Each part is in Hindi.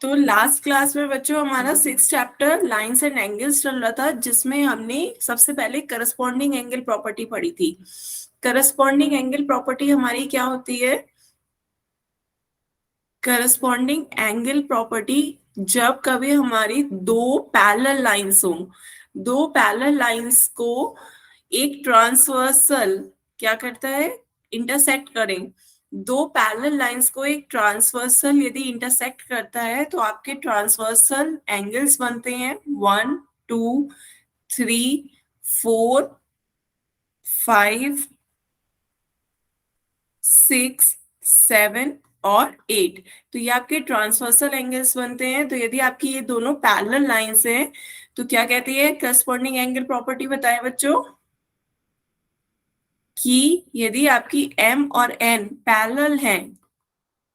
तो लास्ट क्लास में बच्चों हमारा six chapter lines and angles चल रहा था, जिसमें हमने सबसे पहले करस्पॉन्डिंग एंगल प्रॉपर्टी पढ़ी थी। करस्पॉन्डिंग एंगल प्रॉपर्टी हमारी क्या होती है? करस्पॉन्डिंग एंगल प्रॉपर्टी जब कभी हमारी दो पैरेलल लाइंस हो, दो पैरेलल लाइंस को एक ट्रांसवर्सल क्या करता है? इंटरसेक्ट करें। दो पैरेलल लाइंस को एक ट्रांसवर्सल यदि इंटरसेक्ट करता है तो आपके ट्रांसवर्सल एंगल्स बनते हैं 1, 2, 3, 4, 5, 6, 7 और 8। तो ये आपके ट्रांसवर्सल एंगल्स बनते हैं। तो यदि आपकी ये दोनों पैरेलल लाइंस हैं तो क्या कहती है करस्पॉन्डिंग एंगल प्रॉपर्टी? बताएं बच्चों कि यदि आपकी एम और एन पैरेलल हैं,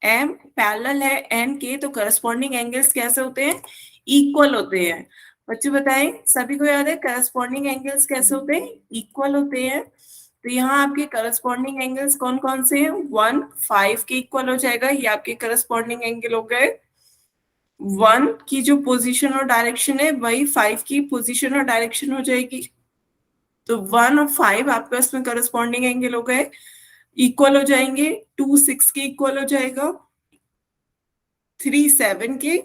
एम पैरेलल है एन के, तो करस्पॉन्डिंग एंगल्स कैसे होते हैं? इक्वल होते हैं। बच्चे बताएं, सभी को याद है करस्पॉन्डिंग एंगल्स कैसे होते हैं? इक्वल होते हैं। तो यहाँ आपके करस्पॉन्डिंग एंगल्स कौन कौन से हैं? 1, 5 के इक्वल हो जाएगा, ये आपके करस्पॉन्डिंग एंगल हो गए। 1 की जो पोजीशन और डायरेक्शन है वही 5 की पोजीशन और डायरेक्शन हो जाएगी। तो 1 और 5 आपके उसमें करस्पॉन्डिंग एंगल हो गए, इक्वल हो जाएंगे। 2, 6 के इक्वल हो जाएगा, 3, 7 के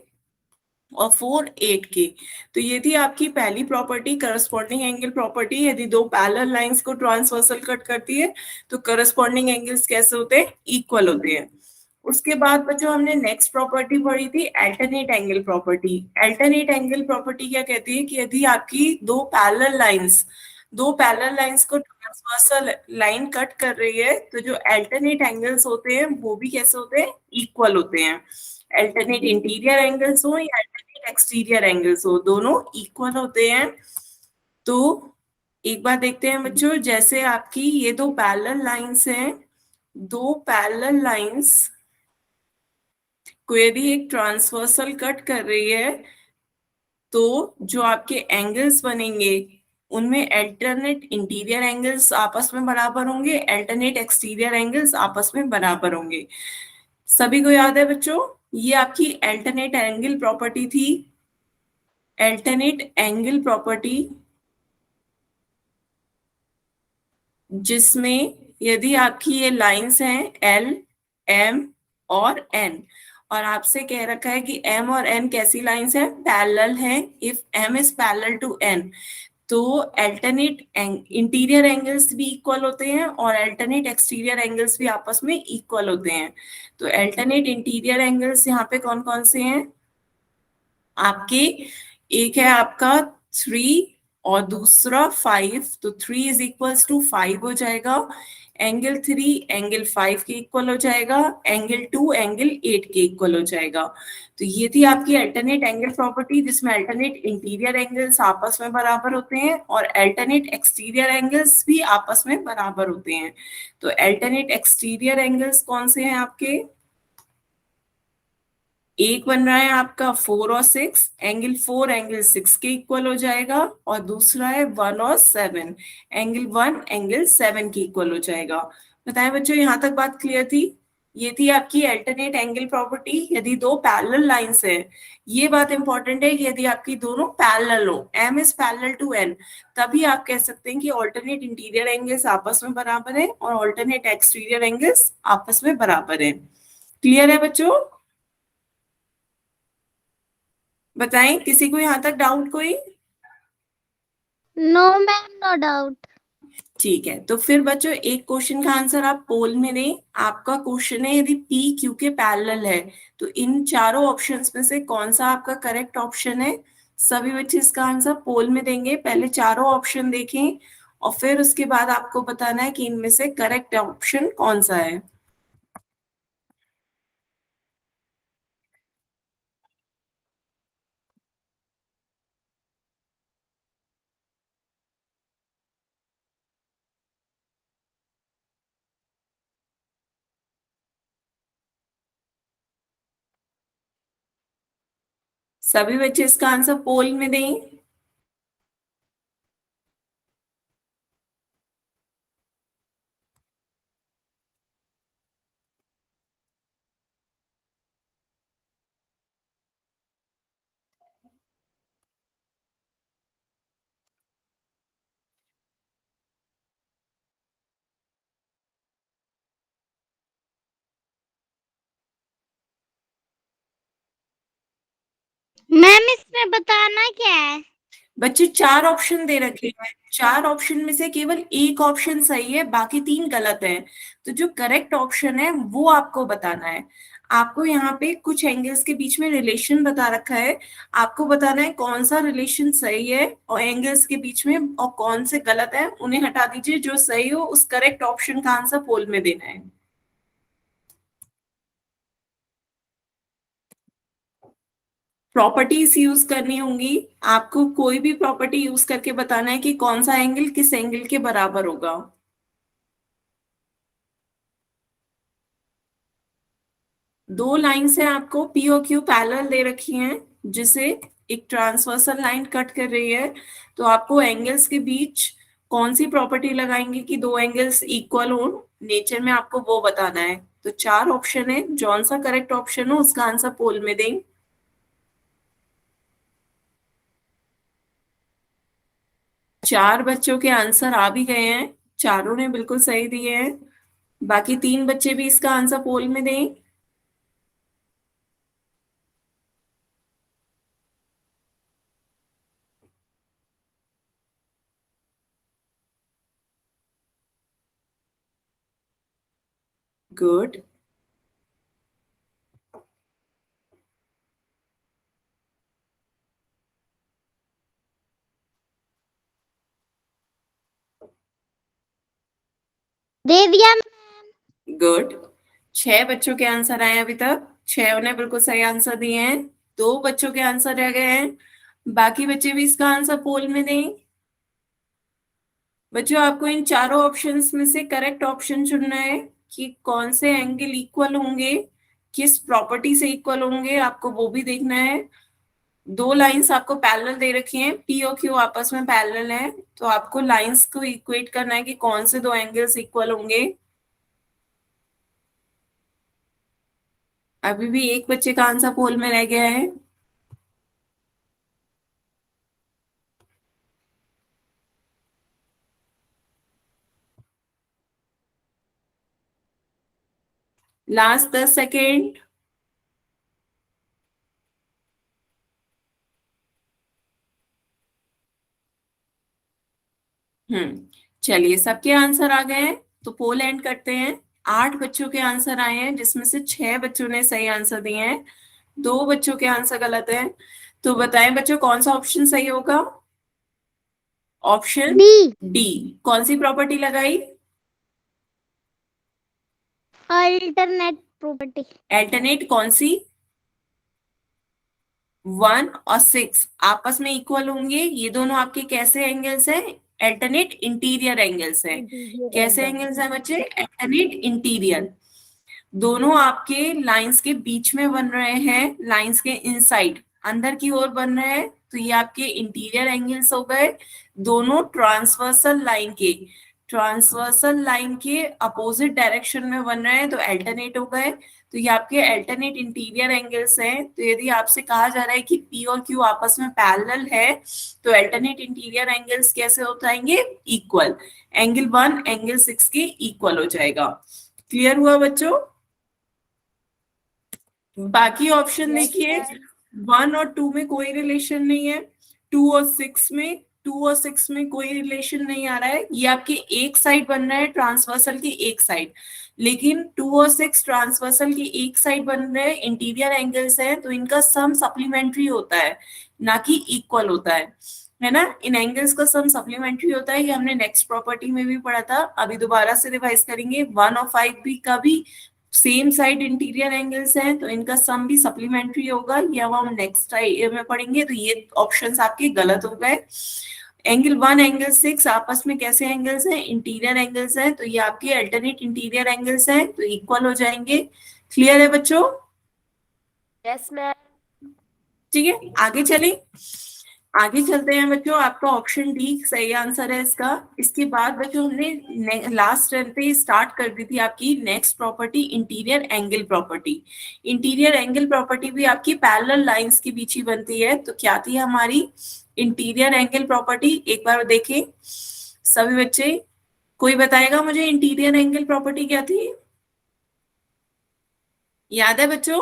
और 4, 8 के। तो ये थी आपकी पहली प्रॉपर्टी करस्पॉन्डिंग एंगल प्रॉपर्टी। यदि दो पैरेलल लाइंस को ट्रांसवर्सल कट करती है तो करस्पॉन्डिंग एंगल्स कैसे होते हैं? इक्वल होते हैं। उसके बाद बच्चों हमने नेक्स्ट प्रॉपर्टी पढ़ी थी alternate angle property. Alternate angle property क्या कहती है कि यदि आपकी दो पैरेलल लाइंस को ट्रांसवर्सल लाइन कट कर रही है तो जो अल्टरनेट एंगल्स होते हैं वो भी कैसे होते हैं? इक्वल होते हैं। अल्टरनेट इंटीरियर एंगल्स हो या अल्टरनेट एक्सटीरियर एंगल्स हो, दोनों इक्वल होते हैं। तो एक बार देखते हैं बच्चों, जैसे आपकी ये दो पैरेलल लाइंस हैं, दो पैरेलल लाइंस को यदि एक ट्रांसवर्सल कट कर रही है तो जो आपके एंगल्स बनेंगे उनमें अल्टरनेट इंटीरियर एंगल्स आपस में बराबर होंगे, अल्टरनेट एक्सटीरियर एंगल्स आपस में बराबर होंगे। सभी को याद है बच्चों? ये आपकी अल्टरनेट एंगल प्रॉपर्टी थी। अल्टरनेट एंगल प्रॉपर्टी जिसमें यदि आपकी ये लाइंस हैं एल, एम और एन, और आपसे कह रखा है कि एम और एन कैसी लाइंस हैं? पैरेलल हैं। If M is parallel to N तो अल्टरनेट इंटीरियर एंगल्स भी इक्वल होते हैं और अल्टरनेट एक्सटीरियर एंगल्स भी आपस में इक्वल होते हैं। तो अल्टरनेट इंटीरियर एंगल्स यहाँ पे कौन कौन से हैं आपके? एक है आपका 3 और दूसरा 5, तो 3 = 5 हो जाएगा। एंगल 3 एंगल 5 के इक्वल हो जाएगा, एंगल 2 एंगल 8 के इक्वल हो जाएगा। तो ये थी आपकी अल्टरनेट एंगल प्रॉपर्टी जिसमें अल्टरनेट इंटीरियर एंगल्स आपस में बराबर होते हैं और अल्टरनेट एक्सटीरियर एंगल्स भी आपस में बराबर होते हैं। तो अल्टरनेट एक्सटीरियर एंगल्स कौन से हैं आपके? एक बन रहा है आपका 4 और 6, एंगल 4 एंगल 6 के इक्वल हो जाएगा, और दूसरा है 1 और 7, एंगल 1 एंगल 7 के इक्वल हो जाएगा। बताएं बच्चों, यहां तक बात क्लियर थी? ये थी आपकी अल्टरनेट एंगल प्रॉपर्टी यदि दो पैरेलल लाइंस है। ये बात इंपॉर्टेंट है कि यदि आपकी दोनों पैरेलल हो, M is parallel to N, तभी आप कह सकते हैं कि ऑल्टरनेट इंटीरियर एंगल्स आपस में बराबर है और ऑल्टरनेट एक्सटीरियर एंगल्स आपस में बराबर है। क्लियर है बच्चों? बताएं, किसी को यहाँ तक डाउट कोई? No ma'am, no doubt. ठीक है, तो फिर बच्चों एक क्वेश्चन का आंसर आप पोल में दें। आपका क्वेश्चन है यदि पी क्यू के पैरेलल है तो इन चारों ऑप्शंस में से कौन सा आपका करेक्ट ऑप्शन है? सभी बच्चे इसका आंसर पोल में देंगे। पहले चारों ऑप्शन देखें और फिर उसके बाद आपको बताना है कि इनमें से करेक्ट ऑप्शन कौन सा है। सभी बच्चे इसका आंसर पोल में दें। मैम इसमें बताना क्या है? बच्चे 4 ऑप्शन दे रखे हैं, 4 ऑप्शन में से केवल एक ऑप्शन सही है, बाकी 3 गलत है। तो जो करेक्ट ऑप्शन है वो आपको बताना है। आपको यहाँ पे कुछ एंगल्स के बीच में रिलेशन बता रखा है, आपको बताना है कौन सा रिलेशन सही है और एंगल्स के बीच में, और कौन से गलत है उन्हें हटा दीजिए, जो सही हो उस करेक्ट ऑप्शन का आंसर पोल में देना है। प्रॉपर्टीज यूज करनी होंगी, आपको कोई भी प्रॉपर्टी यूज करके बताना है कि कौन सा एंगल किस एंगल के बराबर होगा। दो लाइन से आपको पी और क्यू पैरेलल दे रखी हैं, जिसे एक ट्रांसवर्सल लाइन कट कर रही है। तो आपको एंगल्स के बीच कौन सी प्रॉपर्टी लगाएंगे कि दो एंगल्स इक्वल हो, नेचर में आपको वो बताना है। तो 4 ऑप्शन है, जौन सा करेक्ट ऑप्शन हो उसका आंसर पोल में दें। चार बच्चों के आंसर आ भी गए हैं, चारों ने बिल्कुल सही दिए हैं। बाकी 3 बच्चे भी इसका आंसर पोल में दें। गुड। दे दिया। गुड। 6 बच्चों के आंसर आए अभी तक, 6 ने बिल्कुल सही आंसर दिए हैं। 2 बच्चों के आंसर रह गए हैं, बाकी बच्चे भी इसका आंसर पोल में दें। बच्चों आपको इन चारों ऑप्शंस में से करेक्ट ऑप्शन चुनना है कि कौन से एंगल इक्वल होंगे, किस प्रॉपर्टी से इक्वल होंगे, आपको वो भी देखना है। दो लाइंस आपको पैरेलल दे रखी हैं, पी और क्यू आपस में पैरेलल है, तो आपको लाइंस को इक्वेट करना है कि कौन से दो एंगल्स इक्वल होंगे। अभी भी एक बच्चे का आंसर पोल में रह गया है। Last 10 second. चलिए सबके आंसर आ गए हैं, तो पोल एंड करते हैं। 8 बच्चों के आंसर आए हैं, जिसमें से 6 बच्चों ने सही आंसर दिए हैं, 2 बच्चों के आंसर गलत है। तो बताएं बच्चों कौन सा ऑप्शन सही होगा। Option D. डी। कौन सी प्रॉपर्टी लगाई। Alternate property. अल्टरनेट कौन सी। 1 और 6 आपस में इक्वल होंगे, ये दोनों आपके कैसे एंगल्स हैं, अल्टरनेट इंटीरियर एंगल्स हैं। कैसे एंगल्स हैं बच्चे, अल्टरनेट इंटीरियर। दोनों आपके लाइंस के बीच में बन रहे हैं, लाइंस के इनसाइड अंदर की ओर बन रहे हैं, तो ये आपके इंटीरियर एंगल्स हो गए। दोनों ट्रांसवर्सल लाइन के अपोजिट डायरेक्शन में बन रहे हैं, तो अल्टरनेट हो गए। तो ये आपके अल्टरनेट इंटीरियर एंगल्स हैं। तो यदि आपसे कहा जा रहा है कि पी और क्यू आपस में पैरेलल है, तो अल्टरनेट इंटीरियर एंगल्स कैसे हो जाएंगे, इक्वल। एंगल 1 एंगल 6 के इक्वल हो जाएगा। क्लियर हुआ बच्चों। बाकी ऑप्शन देखिए, 1 और 2 में कोई रिलेशन नहीं है, 2 और 6 में कोई रिलेशन नहीं आ रहा है। ये आपके एक साइड बन रहा है, ट्रांसवर्सल की एक साइड, लेकिन 2 और 6 ट्रांसवर्सल की एक साइड बन रहे हैं, इंटीरियर एंगल्स हैं, तो इनका सम सप्लीमेंट्री होता है, ना कि इक्वल होता है ना। इन एंगल्स का सम सप्लीमेंट्री होता है, ये हमने नेक्स्ट प्रॉपर्टी में भी पढ़ा था, अभी दोबारा से रिवाइज करेंगे। 1 और 5 भी का भी सेम साइड इंटीरियर एंगल्स हैं, तो इनका सम भी सप्लीमेंट्री होगा, या वो हम नेक्स्ट में पढ़ेंगे। तो ये ऑप्शंस आपके गलत हो गए। एंगल 1 एंगल 6 आपस में कैसे एंगल्स हैं, इंटीरियर एंगल्स हैं, तो ये आपके अल्टरनेट इंटीरियर एंगल्स हैं, तो इक्वल हो जाएंगे। क्लियर है बच्चों। Yes ma'am. ठीक है, आगे चलें। आगे चलते हैं बच्चों, आपका ऑप्शन डी सही आंसर है इसका। इसके बाद बच्चों हमने लास्ट टर्म पे स्टार्ट कर दी थी आपकी next property, interior angle property. Interior angle property भी आपकी पैरेलल लाइंस के बीच ही बनती है। तो क्या थी हमारी इंटीरियर एंगल प्रॉपर्टी, एक बार देखें सभी बच्चे, कोई बताएगा मुझे इंटीरियर एंगल प्रॉपर्टी क्या थी, याद है बच्चों।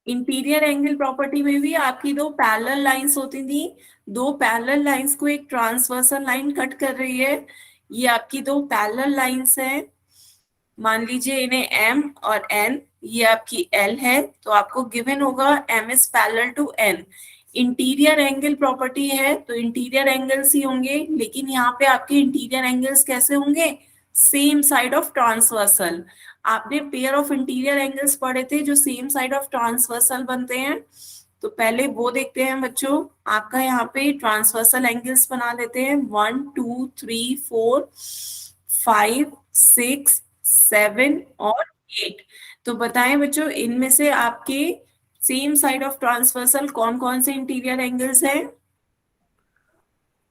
इंटीरियर एंगल प्रॉपर्टी में भी आपकी दो पैरेलल लाइंस होती थी, दो पैरेलल लाइंस को एक ट्रांसवर्सल लाइन कट कर रही है। ये आपकी दो पैरेलल लाइंस हैं, मान लीजिए इन्हें एम और एन, ये आपकी एल है, तो आपको गिवन होगा M is parallel to N. Interior angle property है तो इंटीरियर एंगल्स ही होंगे, लेकिन यहाँ पे आपके इंटीरियर एंगल्स कैसे होंगे, सेम साइड ऑफ ट्रांसवर्सल। आपने पेयर ऑफ इंटीरियर एंगल्स पढ़े थे जो सेम साइड ऑफ ट्रांसवर्सल बनते हैं, तो पहले वो देखते हैं बच्चों। आपका यहाँ पे ट्रांसवर्सल एंगल्स बना लेते हैं, 1 2 3 4 5 6 7 और 8। तो बताएं बच्चों, इनमें से आपके सेम साइड ऑफ ट्रांसवर्सल कौन कौन से इंटीरियर एंगल्स हैं?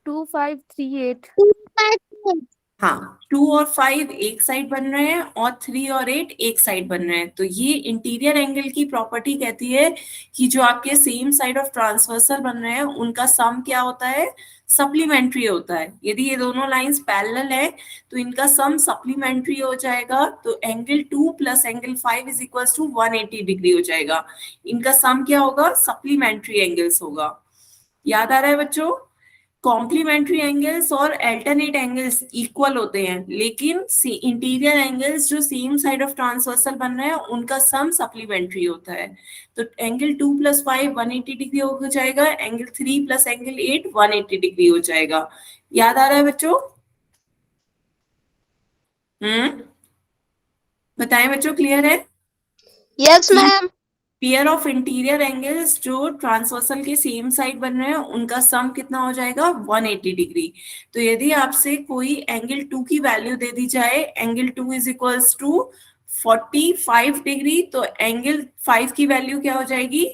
2 5 3 8। 2 5 हाँ, 2 और 5 एक साइड बन रहे हैं और 3 और 8 एक साइड बन रहे हैं। तो ये इंटीरियर एंगल की प्रॉपर्टी कहती है कि जो आपके सेम साइड ऑफ ट्रांसवर्सल बन रहे हैं उनका सम क्या होता है, सप्लीमेंट्री होता है। यदि ये दोनों लाइंस पैरेलल है तो इनका सम सप्लीमेंट्री हो जाएगा, तो angle 2 plus angle 5 is equal to 180 degree हो जाएगा। इनका सम क्या होगा, सप्लीमेंट्री एंगल्स होगा। याद आ रहा है बच्चों? कॉम्प्लीमेंट्री एंगल्स और अल्टरनेट एंगल्स इक्वल होते हैं, लेकिन इंटीरियर एंगल्स जो सेम साइड ऑफ ट्रांसवर्सल बन रहे हैं उनका सम सप्लीमेंट्री होता है। तो एंगल 2 प्लस 5 180 डिग्री हो जाएगा, एंगल 3 प्लस एंगल 8 180 डिग्री हो जाएगा। याद आ रहा है बच्चों? बताएं बच्चों, क्लियर है? Yes ma'am. Pair of interior angles जो ट्रांसवर्सल के सेम साइड बन रहे हैं उनका सम कितना हो जाएगा, 180 डिग्री। तो यदि आपसे कोई एंगल 2 की वैल्यू दे दी जाए, angle 2 is equals to 45 degree, तो एंगल 5 की वैल्यू क्या हो जाएगी?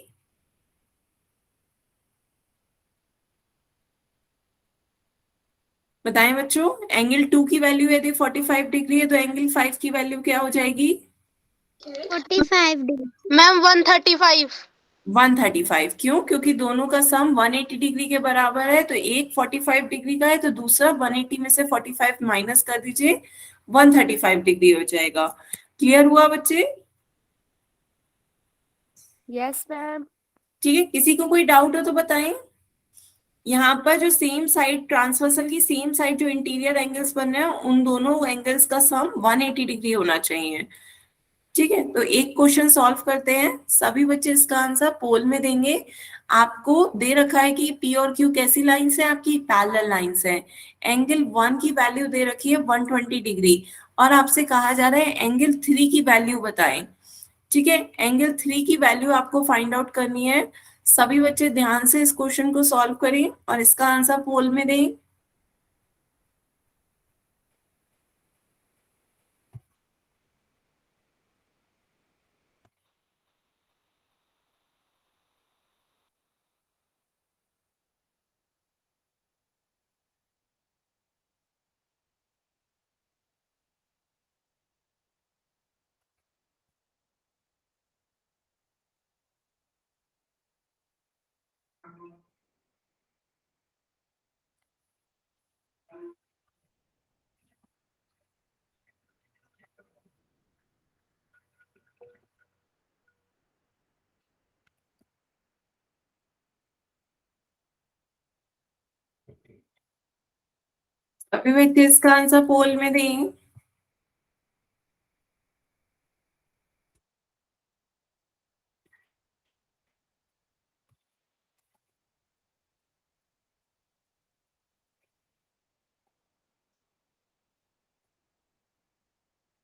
बताएं बच्चों, एंगल 2 की वैल्यू यदि 45 डिग्री है तो एंगल 5 की वैल्यू क्या हो जाएगी? 45 डिग्री मैम, 135। 135। क्यों? क्योंकि दोनों का सम 180 डिग्री के बराबर है, तो एक 45 डिग्री का है तो दूसरा 180 में से 45 माइनस कर दीजिए, 135 डिग्री हो जाएगा। क्लियर हुआ बच्चे? Yes ma'am. ठीक है, किसी को कोई डाउट हो तो बताएं। यहाँ पर जो सेम साइड ट्रांसवर्सल की सेम साइड जो इंटीरियर एंगल्स बन रहे हैं उन दोनों एंगल्स का सम 180 डिग्री होना चाहिए। ठीक है, तो एक क्वेश्चन सॉल्व करते हैं, सभी बच्चे इसका आंसर पोल में देंगे। आपको दे रखा है कि पी और क्यू कैसी लाइंस है, आपकी पैरेलल लाइंस है। एंगल 1 की वैल्यू दे रखी है 120 डिग्री, और आपसे कहा जा रहा है एंगल 3 की वैल्यू बताएं। ठीक है, एंगल 3 की वैल्यू आपको फाइंड आउट करनी है। सभी बच्चे ध्यान से इस क्वेश्चन को सॉल्व करें और इसका आंसर पोल में दें। सभी बच्चे इसका आंसर पोल में दें।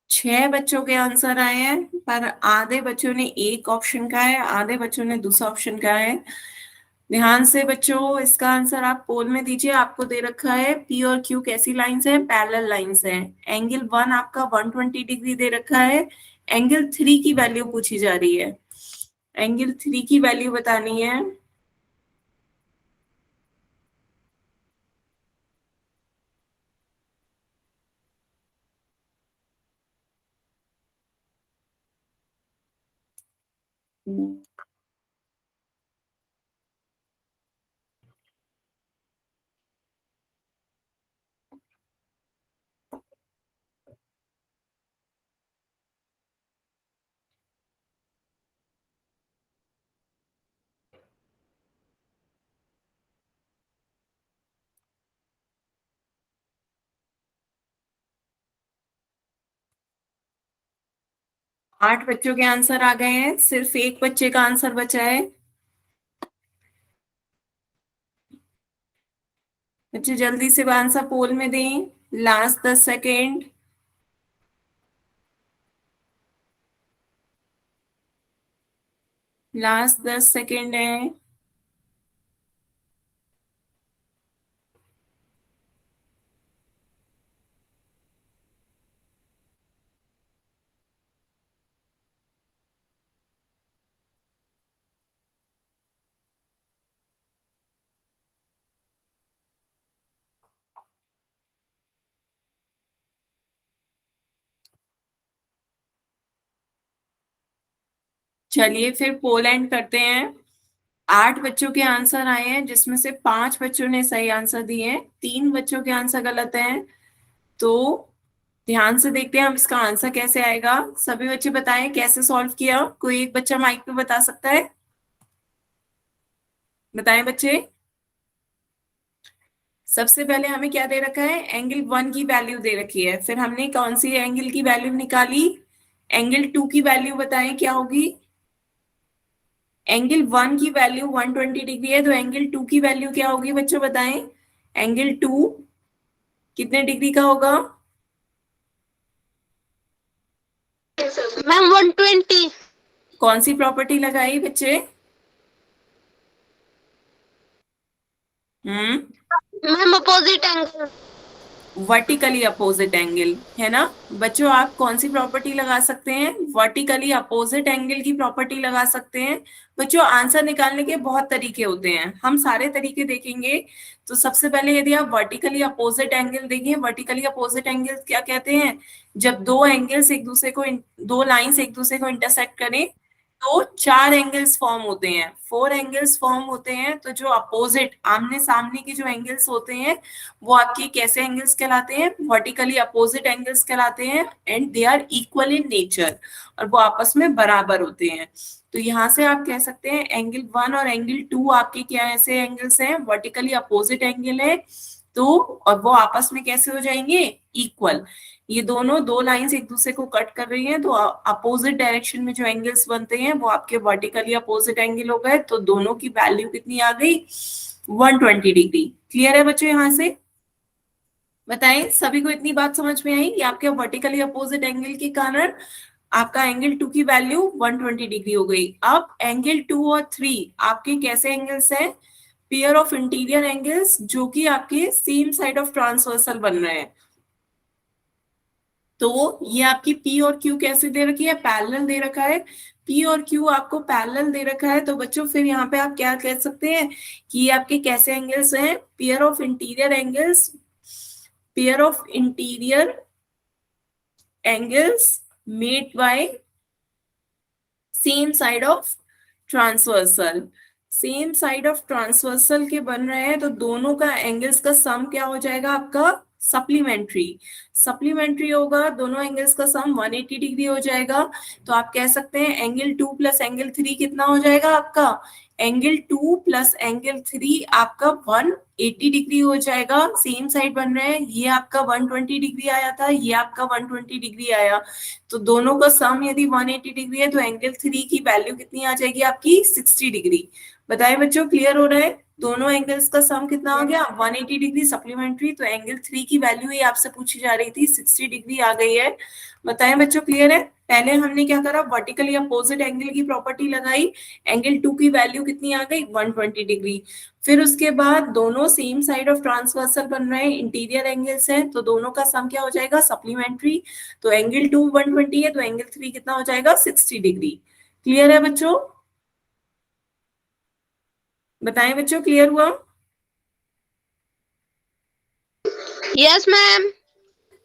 6 बच्चों के आंसर आए हैं, पर आधे बच्चों ने एक ऑप्शन का है, आधे बच्चों ने दूसरा ऑप्शन का है। ध्यान से बच्चों इसका आंसर आप पोल में दीजिए। आपको दे रखा है पी और क्यू कैसी लाइंस हैं, पैरेलल लाइंस हैं। एंगल 1 आपका 120 डिग्री दे रखा है। एंगल 3 की वैल्यू पूछी जा रही है, एंगल 3 की वैल्यू बतानी है। 8 बच्चों के आंसर आ गए हैं, सिर्फ एक बच्चे का आंसर बचा है। बच्चे जल्दी से आंसर पोल में दें, लास्ट 10 सेकेंड। लास्ट 10 सेकेंड है। चलिए फिर पोल एंड करते हैं। 8 बच्चों के आंसर आए हैं, जिसमें से 5 बच्चों ने सही आंसर दिए हैं, 3 बच्चों के आंसर गलत हैं। तो ध्यान से देखते हैं हम इसका आंसर कैसे आएगा। सभी बच्चे बताएं कैसे सॉल्व किया। कोई एक बच्चा माइक पे बता सकता है? बताएं बच्चे। सबसे पहले हमें क्या दे रखा है, एंगल 1 की वैल्यू दे रखी है, फिर हमने कौन सी एंगल की वैल्यू निकाली, एंगल 2 की वैल्यू बताएं क्या होगी। एंगल 1 की वैल्यू 120 डिग्री है, तो एंगल 2 की वैल्यू क्या होगी बच्चों बताएं। एंगल 2 कितने डिग्री का होगा? मैम 120। कौन सी प्रॉपर्टी लगाई बच्चे? Ma'am opposite angle. Vertically opposite angle है ना बच्चों। आप कौन सी प्रॉपर्टी लगा सकते हैं? वर्टिकली अपोजिट एंगल की प्रॉपर्टी लगा सकते हैं। बच्चों आंसर निकालने के बहुत तरीके होते हैं, हम सारे तरीके देखेंगे। तो सबसे पहले यदि आप वर्टिकली अपोजिट एंगल देखें, वर्टिकली अपोजिट एंगल क्या कहते हैं, जब दो एंगल्स एक दूसरे को, दो लाइंस एक दूसरे को इंटरसेक्ट करें तो 4 एंगल्स फॉर्म होते हैं, 4 एंगल्स फॉर्म होते हैं। तो जो अपोजिट आमने सामने के जो एंगल्स होते हैं वो आपके कैसे एंगल्स कहलाते हैं? वर्टिकली अपोजिट एंगल्स कहलाते हैं, and they are equal in nature, और वो आपस में बराबर होते हैं। तो यहाँ से आप कह सकते हैं एंगल 1 और एंगल 2 आपके क्या ऐसे एंगल्स हैं, वर्टिकली अपोजिट एंगल है। तो और वो आपस में कैसे हो जाएंगे? इक्वल। ये दोनों दो लाइंस एक दूसरे को कट कर रही हैं, तो अपोजिट डायरेक्शन में जो एंगल्स बनते हैं वो आपके वर्टिकली अपोजिट एंगल हो गए। तो दोनों की वैल्यू कितनी आ गई? 120 डिग्री। क्लियर है बच्चों? यहाँ से बताएं सभी को इतनी बात समझ में आई कि आपके वर्टिकली अपोजिट एंगल के कारण आपका एंगल 2 की वैल्यू 120 डिग्री हो गई। अब एंगल 2 और 3 आपके कैसे एंगल्स हैं? पेयर ऑफ इंटीरियर एंगल्स, जो कि आपके सेम साइड ऑफ ट्रांसवर्सल बन रहे हैं। तो ये आपकी P और Q कैसे दे रखी है? पैरेलल दे रखा है। P और Q आपको पैरेलल दे रखा है, तो बच्चों फिर यहाँ पे आप क्या कह सकते हैं कि ये आपके कैसे एंगल्स हैं? Pair of interior angles, pair of interior angles made by same side of transversal. Same side of transversal के बन रहे हैं, तो दोनों का एंगल्स का सम क्या हो जाएगा आपका? सप्लीमेंट्री। सप्लीमेंट्री होगा, दोनों एंगल्स का सम 180 डिग्री हो जाएगा। तो आप कह सकते हैं एंगल 2 प्लस एंगल 3 कितना हो जाएगा आपका? एंगल 2 प्लस एंगल 3 आपका 180 डिग्री हो जाएगा। सेम साइड बन रहे हैं, ये आपका 120 डिग्री आया था, ये आपका 120 डिग्री आया। तो दोनों का सम यदि 180 डिग्री है, तो एंगल 3 की वैल्यू कितनी आ जाएगी आपकी? 60 डिग्री। बताएं बच्चों, क्लियर हो रहा है? दोनों एंगल्स का सम कितना हो गया? 180 डिग्री सप्लीमेंट्री। तो एंगल 3 की वैल्यू ही आपसे पूछी जा रही थी, 60 डिग्री आ गई है। बताएं बच्चों, क्लियर है? पहले हमने क्या करा, वर्टिकली अपोजिट एंगल की प्रॉपर्टी लगाई, एंगल 2 की वैल्यू कितनी आ गई? 120 डिग्री। फिर उसके बाद दोनों सेम साइड ऑफ ट्रांसवर्सल बन रहे हैं, इंटीरियर एंगल्स हैं, तो दोनों का सम क्या हो जाएगा? सप्लीमेंट्री। तो एंगल 2 120 है, तो एंगल 3 कितना हो जाएगा? 60 डिग्री। क्लियर है बच्चों? बताएं बच्चों, क्लियर हुआ? Yes ma'am.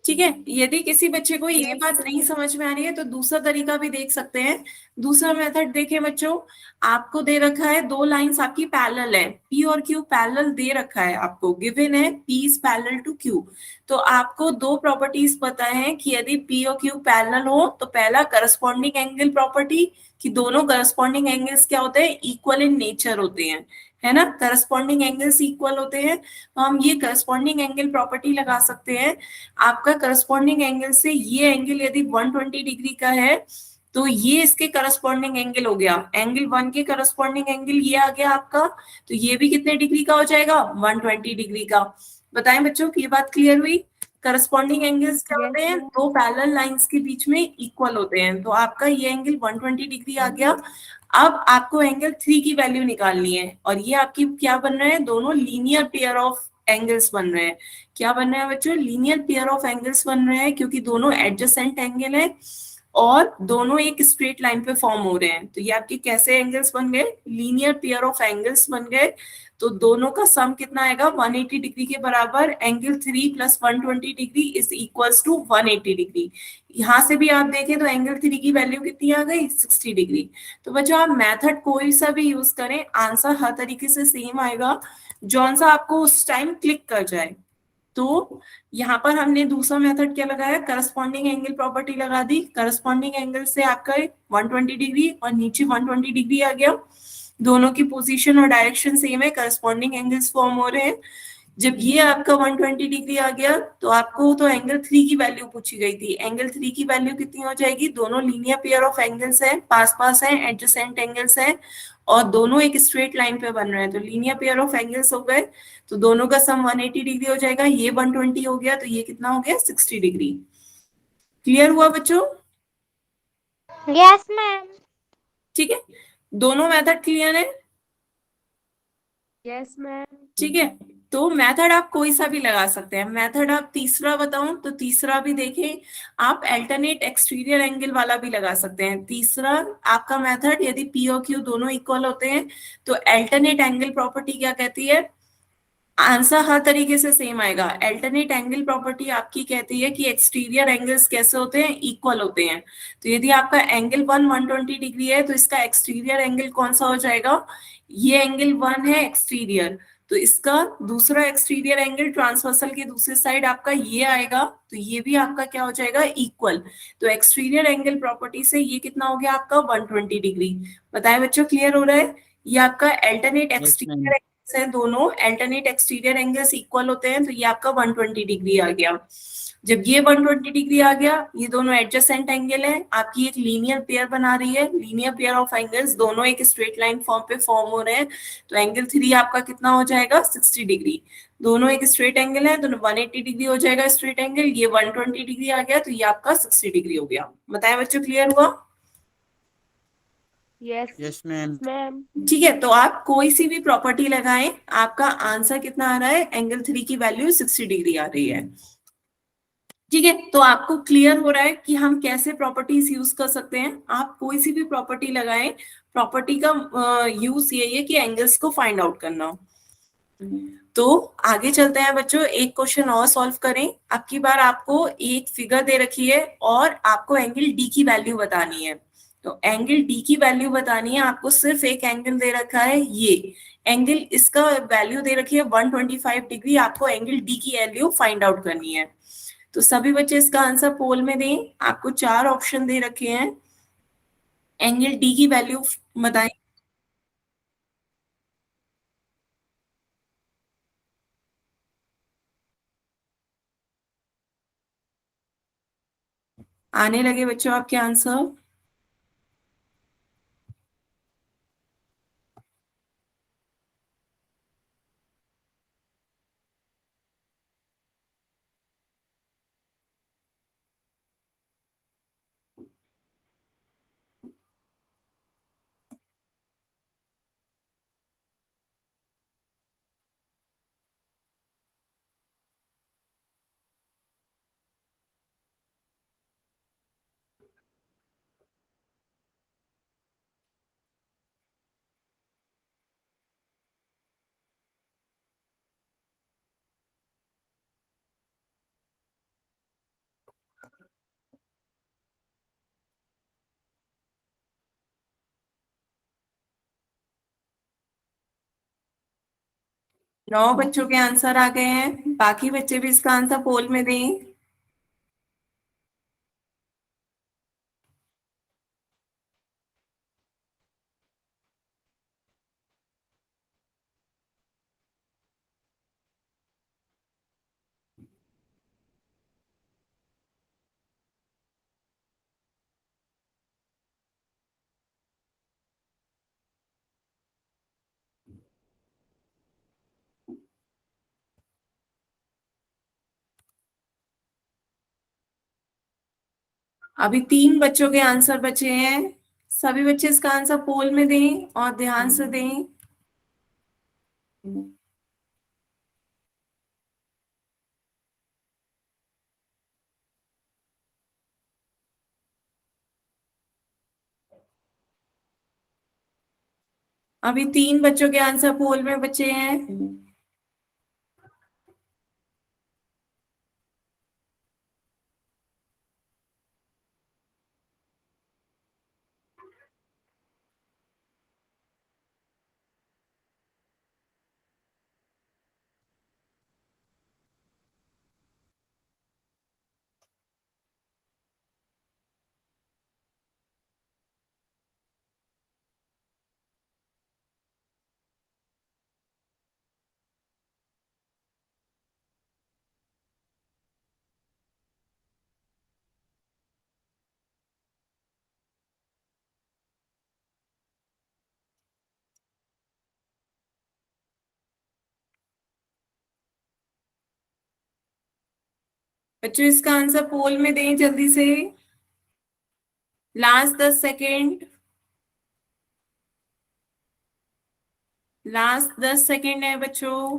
ठीक है। यदि किसी बच्चे को ये बात नहीं समझ में आ रही है तो दूसरा तरीका भी देख सकते हैं। दूसरा मेथड देखें बच्चों, आपको दे रखा है दो लाइंस आपकी पैरेलल है, P और Q पैरेलल दे रखा है, आपको गिवन है P is parallel to Q। तो आपको दो प्रॉपर्टीज पता है कि यदि P और Q पैरेलल हो तो पहला करस्पॉन्डिंग एंगल प्रॉपर्टी, कि दोनों करस्पॉन्डिंग एंगल्स क्या होते हैं? इक्वल इन नेचर होते हैं, है ना। करस्पॉन्डिंग एंगल्स इक्वल होते हैं, तो हम ये करस्पॉन्डिंग एंगल प्रॉपर्टी लगा सकते हैं। आपका करस्पॉन्डिंग एंगल से ये एंगल यदि 120 डिग्री का है, तो ये इसके करस्पॉन्डिंग एंगल हो गया, एंगल 1 के करस्पॉन्डिंग एंगल ये आ गया आपका, तो ये भी कितने डिग्री का हो जाएगा, 120 डिग्री का। बताएं बच्चों की ये बात क्लियर हुई? करस्पॉन्डिंग एंगल्स क्या Yes, होते हैं, ma'am. दो पैरेलल लाइंस के बीच में इक्वल होते हैं, तो आपका ये एंगल 120 डिग्री आ गया। अब आपको एंगल 3 की वैल्यू निकालनी है, और ये आपकी क्या बन रहे हैं, दोनों लीनियर पेयर ऑफ एंगल्स बन रहे हैं। क्या बन रहे हैं बच्चों, लीनियर पेयर ऑफ एंगल्स बन रहे हैं, क्योंकि दोनों एडजेसेंट एंगल है और दोनों एक स्ट्रेट लाइन पे फॉर्म हो रहे हैं। तो ये आपके कैसे एंगल्स बन गए, लीनियर पेयर ऑफ एंगल्स बन गए। तो दोनों का सम कितना आएगा, 180 डिग्री के बराबर, angle 3 plus 120 degree is equals to 180 degree. यहां से भी आप देखें तो एंगल 3 की वैल्यू कितनी आ गई, 60 डिग्री। तो बच्चों आप मेथड कोई सा भी यूज करें, आंसर हर तरीके से सेम आएगा, जौन सा आपको उस टाइम क्लिक कर जाए। तो यहाँ पर हमने दूसरा मेथड क्या लगाया, करस्पॉन्डिंग एंगल प्रॉपर्टी लगा दी। करस्पॉन्डिंग एंगल से आपका 120 डिग्री और नीचे 120 डिग्री आ गया, दोनों की पोजीशन और डायरेक्शन सेम है, करस्पॉन्डिंग एंगल्स फॉर्म हो रहे हैं। जब ये आपका 120 डिग्री आ गया, तो आपको तो एंगल 3 की वैल्यू पूछी गई थी, एंगल 3 की वैल्यू कितनी हो जाएगी, दोनों लीनियर पेयर ऑफ एंगल्स है, पास पास है, एडजेसेंट एंगल्स है, और दोनों एक स्ट्रेट लाइन पे बन रहे हैं, तो लीनियर पेयर ऑफ एंगल्स हो गए, तो दोनों का सम 180 डिग्री हो जाएगा। ये 120 हो गया, तो ये कितना हो गया, 60 डिग्री। क्लियर हुआ बच्चों? Yes, ma'am. ठीक है, दोनों मेथड क्लियर है? Yes, ma'am. ठीक है, तो मेथड आप कोई सा भी लगा सकते हैं। मेथड आप तीसरा बताऊं तो तीसरा भी देखें, आप अल्टरनेट एक्सटीरियर एंगल वाला भी लगा सकते हैं। तीसरा आपका मेथड, यदि पी और क्यू दोनों इक्वल होते हैं, तो अल्टरनेट एंगल प्रॉपर्टी क्या कहती है, आंसर हर तरीके से सेम आएगा। अल्टरनेट एंगल प्रॉपर्टी आपकी कहती है कि एक्सटीरियर एंगल्स कैसे होते हैं, इक्वल होते हैं। तो यदि आपका एंगल 120 डिग्री है, तो इसका एक्सटीरियर एंगल कौन सा हो जाएगा, ये एंगल 1 है एक्सटीरियर, तो इसका दूसरा एक्सटीरियर एंगल ट्रांसवर्सल के दूसरी साइड आपका ये आएगा, तो ये भी आपका क्या हो जाएगा, इक्वल। तो एक्सटीरियर एंगल प्रॉपर्टी से ये कितना हो गया आपका, 120 डिग्री। बताएं बच्चों, क्लियर हो रहा है? ये आपका अल्टरनेट एक्सटीरियर है, दोनों अल्टरनेट एक्सटीरियर एंगल्स इक्वल होते हैं, तो ये आपका 120 डिग्री आ गया। जब ये 120 डिग्री आ गया, ये दोनों एडजेसेंट एंगल है, आपकी एक लीनियर पेयर बना रही है, लीनियर पेयर ऑफ एंगल्स, दोनों एक स्ट्रेट लाइन फॉर्म पे फॉर्म हो रहे हैं, तो एंगल 3 आपका कितना हो जाएगा, 60 डिग्री। दोनों एक स्ट्रेट एंगल है, तो 180 डिग्री हो जाएगा स्ट्रेट एंगल, ये 120 डिग्री आ गया, तो ये आपका 60 डिग्री हो गया। बताएं बच्चों, क्लियर हुआ? Yes. Yes ma'am. Ma'am. ठीक है, तो आप कोई सी भी प्रॉपर्टी लगाएं, आपका आंसर कितना आ रहा है, एंगल 3 की वैल्यू 60 डिग्री आ रही है। ठीक है, तो आपको क्लियर हो रहा है कि हम कैसे प्रॉपर्टीज यूज कर सकते हैं। आप कोई सी भी प्रॉपर्टी लगाएं, प्रॉपर्टी का यूज ये है कि एंगल्स को फाइंड आउट करना। तो आगे चलते हैं बच्चों, एक क्वेश्चन और सॉल्व करें। अब की बार आपको एक फिगर दे रखी है और आपको एंगल डी की वैल्यू बतानी है। तो एंगल डी की वैल्यू बतानी है आपको, सिर्फ एक एंगल दे रखा है, ये एंगल, इसका वैल्यू दे रखी है 125 डिग्री, आपको एंगल डी की वैल्यू फाइंड आउट करनी है। तो सभी बच्चे इसका आंसर पोल में दें, आपको 4 ऑप्शन दे रखे हैं, एंगल डी की वैल्यू बताएं। आने लगे बच्चों आपके आंसर? नौ बच्चों के आंसर आ गए हैं, बाकी बच्चे भी इसका आंसर पोल में दें। अभी 3 बच्चों के आंसर बचे हैं। सभी बच्चे इसका आंसर पोल में दें और ध्यान से दें। अभी 3 बच्चों के आंसर पोल में बचे हैं। बच्चों इसका आंसर पोल में दें जल्दी से। Last 10 second. लास्ट 10 सेकेंड है बच्चों।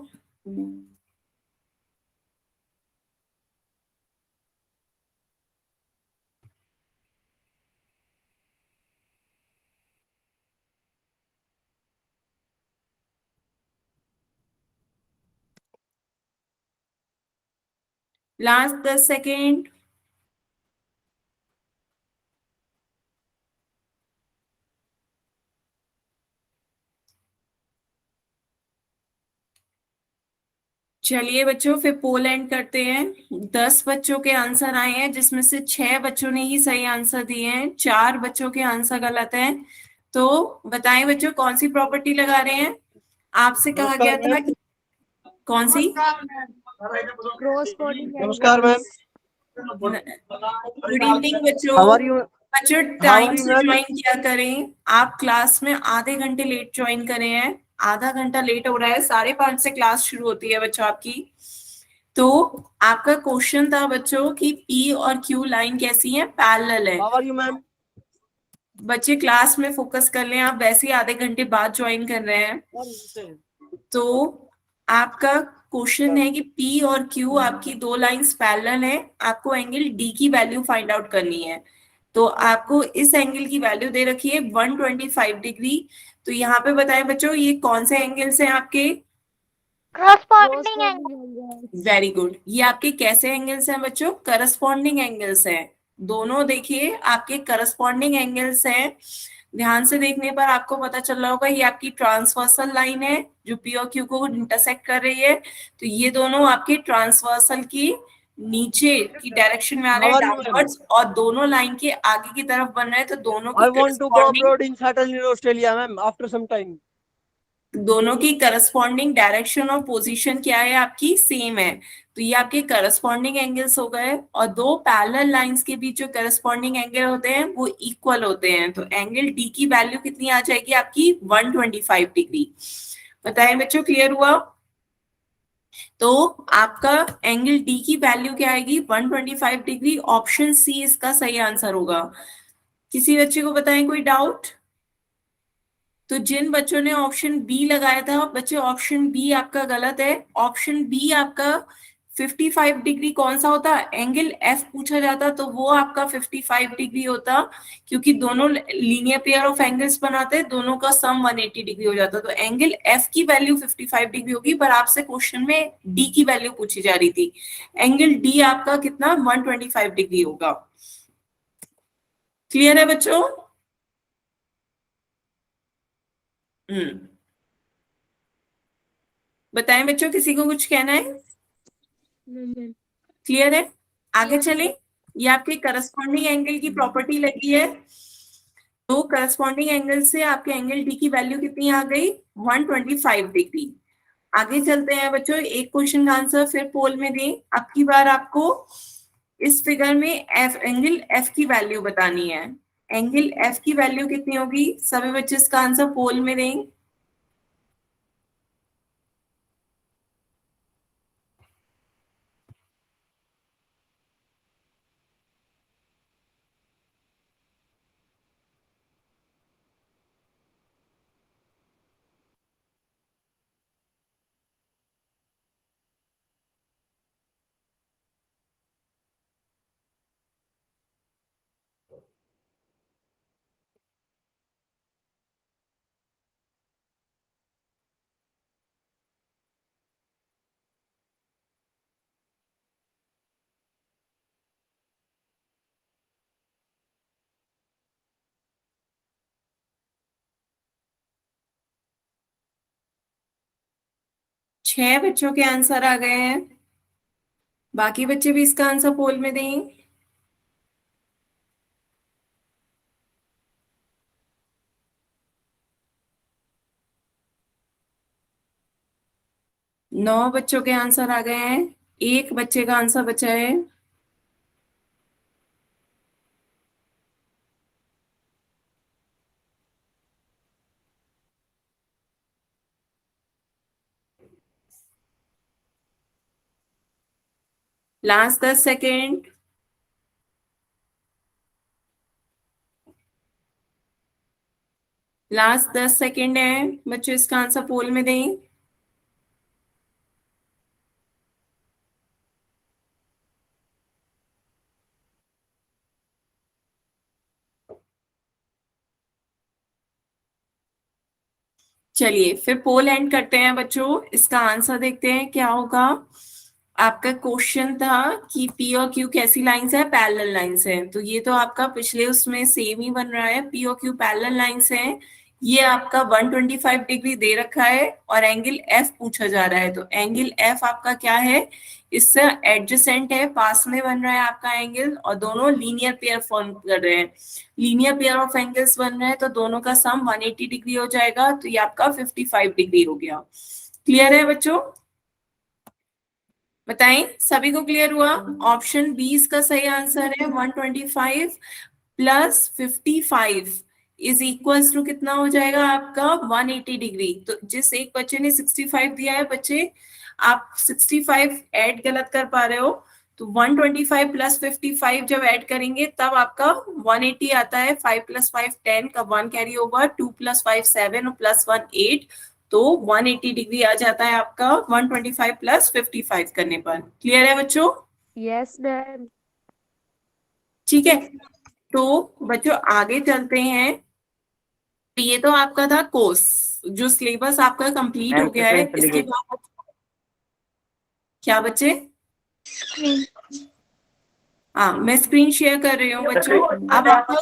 Last 10 second. चलिए बच्चों फिर पोल एंड करते हैं। 10 बच्चों के आंसर आए हैं जिसमें से 6 बच्चों ने ही सही आंसर दिए हैं, 4 बच्चों के आंसर गलत हैं। तो बताएं बच्चों कौन सी प्रॉपर्टी लगा रहे हैं। आपसे कहा गया था कि कौन सी। Corresponding नमस्कार मैम। angles. गुड इवनिंग बच्चों। How are you? बच्चों हाउ टाइम आर यू से मैम? ज्वाइन किया करें। आप क्लास में आधे घंटे लेट ज्वाइन करे हैं। आधा घंटा लेट हो रहा है, 5:30 से क्लास शुरू होती है बच्चों आपकी। तो आपका क्वेश्चन था बच्चों कि पी और क्यू लाइन कैसी है, पैरेलल है। How are you ma'am? बच्चे क्लास में फोकस कर लें, आप वैसे ही आधे घंटे बाद ज्वाइन कर रहे हैं। तो आपका क्वेश्चन है कि पी और क्यू आपकी दो लाइंस पैरेलल हैं, आपको एंगल डी की वैल्यू फाइंड आउट करनी है। तो आपको इस एंगल की वैल्यू दे रखी है 125 डिग्री। तो यहाँ पे बताएं बच्चों ये कौन से एंगल्स हैं आपके। corresponding angle. Corresponding angles. Very good. ये आपके कैसे एंगल्स हैं बच्चों, करस्पॉन्डिंग एंगल्स हैं। दोनों देखिए आपके करस्पॉन्डिंग एंगल्स हैं। ध्यान से देखने पर आपको पता चल रहा होगा ये आपकी ट्रांसवर्सल लाइन है जो पी और क्यू को इंटरसेक्ट कर रही है। तो ये दोनों आपके ट्रांसवर्सल की नीचे की डायरेक्शन में आ रहे हाउ हैं आर यू मैम? डाउनवर्ड्स, और दोनों लाइन के आगे की तरफ बन रहे हैं। तो दोनों की I want to go corresponding abroad in settle in Australia ma'am after some time. Direction और पोजीशन क्या है आपकी, सेम है। तो ये आपके करस्पॉन्डिंग एंगल्स हो गए, और दो पैरेलल लाइंस के बीच जो करस्पॉन्डिंग एंगल होते हैं वो इक्वल होते हैं। तो एंगल डी की वैल्यू कितनी आ जाएगी आपकी, 125 डिग्री। बताएं बच्चों, क्लियर हुआ। तो आपका एंगल डी की वैल्यू क्या आएगी, 125 डिग्री। ऑप्शन सी इसका सही आंसर होगा। किसी बच्चे को बताएं, कोई डाउट। तो जिन बच्चों ने ऑप्शन बी लगाया था बच्चे, ऑप्शन बी आपका गलत है। ऑप्शन बी आपका 55 डिग्री कौन सा होता, एंगल एफ पूछा जाता तो वो आपका 55 डिग्री होता, क्योंकि दोनों लीनियर पेयर ऑफ एंगल्स बनाते हैं, दोनों का सम 180 डिग्री हो जाता। तो एंगल एफ की वैल्यू 55 डिग्री होगी, पर आपसे क्वेश्चन में डी की वैल्यू पूछी जा रही थी। एंगल डी आपका कितना, 125 डिग्री होगा। क्लियर है बच्चों। हम्म, बताएं बच्चों, किसी को कुछ कहना है। No, ma'am. क्लियर है, आगे Yes. चले। ये आपके करस्पॉन्डिंग एंगल की प्रॉपर्टी लगी है। तो करस्पॉन्डिंग एंगल से आपके एंगल डी की वैल्यू कितनी आ गई, 125 डिग्री। आगे चलते हैं बच्चों, एक क्वेश्चन का आंसर फिर पोल में दें। अब की बार आपको इस फिगर में एफ एंगल एफ की वैल्यू बतानी है। एंगल एफ की वैल्यू कितनी होगी, सभी बच्चे इसका आंसर पोल में दें। 6 बच्चों के आंसर आ गए हैं। बाकी बच्चे भी इसका आंसर पोल में दें। नौ बच्चों के आंसर आ गए हैं। एक बच्चे का आंसर बचा है। Last 10 second. लास्ट 10 सेकेंड है बच्चों, इसका आंसर पोल में दें। चलिए फिर पोल एंड करते हैं बच्चों। इसका आंसर देखते हैं क्या होगा। आपका क्वेश्चन था कि पी और क्यू कैसी लाइंस है, पैरेलल लाइंस है। तो ये तो आपका पिछले उसमें सेम ही बन रहा है, पी और क्यू पैरेलल लाइंस है। ये आपका 125 डिग्री दे रखा है और एंगल एफ पूछा जा रहा है। तो एंगल एफ आपका क्या है, इससे एडजेसेंट है, पास में बन रहा है आपका एंगल, और दोनों लीनियर पेयर फॉर्म कर रहे हैं। लीनियर पेयर ऑफ एंगल्स बन रहे हैं तो दोनों का सम 180 डिग्री हो जाएगा। तो ये आपका 55 डिग्री हो गया। क्लियर है बच्चों? बताएं, सभी को क्लियर हुआ? ऑप्शन बी इसका सही आंसर है। 125 प्लस 55 इज इक्वल्स टू कितना हो जाएगा आपका 180 डिग्री। तो जिस एक बच्चे ने 65 दिया है, बच्चे आप 65 ऐड गलत कर पा रहे हो। तो 125 प्लस 55 जब ऐड करेंगे तब आपका 180 आता है। 5 प्लस 5 10 का 1 कैरी ओवर, 2 प्लस 5 7 और प्लस 1 8, तो 180 डिग्री आ जाता है आपका 125 प्लस 55 करने पर। क्लियर है बच्चों? Yes ma'am. ठीक है, तो बच्चों आगे चलते हैं। तो ये तो आपका था कोर्स, जो सिलेबस आपका कंप्लीट हो गया है। इसके बाद क्या बच्चे? हाँ, मैं स्क्रीन शेयर कर रही हूँ बच्चों। अब आपका,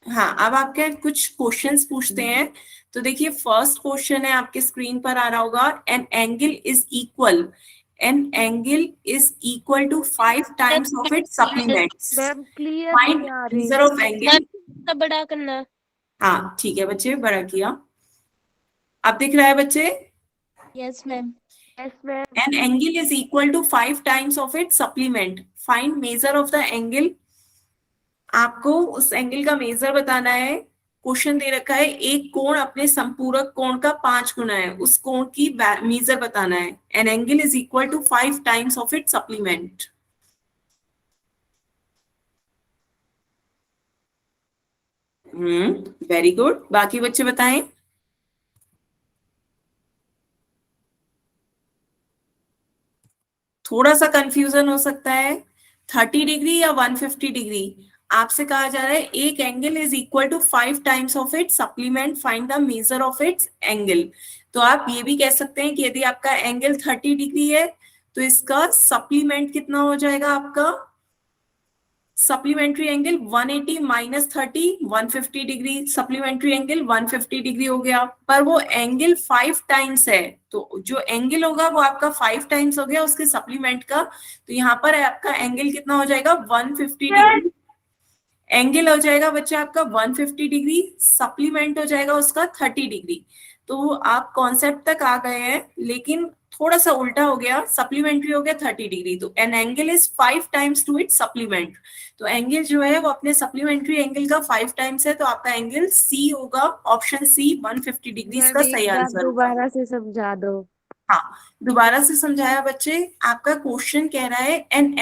हाँ, अब आपके कुछ क्वेश्चंस पूछते हैं। तो देखिए फर्स्ट क्वेश्चन है, आपके स्क्रीन पर आ रहा होगा। An angle is equal to 5 times of its supplements. Ma'am clear find नहीं आ रही। Measure of angle. बड़ा करना। हाँ ठीक है बच्चे, बड़ा किया। अब दिख रहा है बच्चे? Yes ma'am. Yes ma'am. An angle is equal to 5 times of its supplement. Find measure of the angle. आपको उस एंगल का मेजर बताना है। क्वेश्चन दे रखा है एक कोण अपने संपूरक कोण का 5 गुना है, उस कोण की मेजर बताना है। An angle is equal to 5 times of its supplement. Very good. बाकी बच्चे बताएं। थोड़ा सा कंफ्यूजन हो सकता है, 30 डिग्री या 150 डिग्री। आपसे कहा जा रहा है एक angle is equal to 5 times of its supplement, find the measure of its angle. तो आप ये भी कह सकते हैं कि यदि आपका एंगल 30 डिग्री है तो इसका सप्लीमेंट कितना हो जाएगा आपका, supplementary angle 180 minus 30, 150 degree. Supplementary angle 150 degree हो गया, पर वो एंगल 5 टाइम्स है। तो जो एंगल होगा वो आपका 5 टाइम्स हो गया उसके सप्लीमेंट का। तो यहाँ पर आपका एंगल कितना हो जाएगा, 150 डिग्री। एंगल हो जाएगा बच्चा आपका 150 डिग्री, सप्लीमेंट हो जाएगा उसका 30 डिग्री। तो आप कॉन्सेप्ट तक आ गए हैं, लेकिन थोड़ा सा उल्टा हो गया, सप्लीमेंट्री हो गया 30 डिग्री। तो an angle is 5 times to it supplement. तो एंगल जो है वो अपने सप्लीमेंट्री एंगल का 5 टाइम्स है। तो आपका एंगल सी होगा, ऑप्शन सी 150 डिग्री इसका सही आंसर होगा। दोबारा से समझा दो। हाँ, दोबारा से समझाया बच्चे। आपका क्वेश्चन कह रहा है an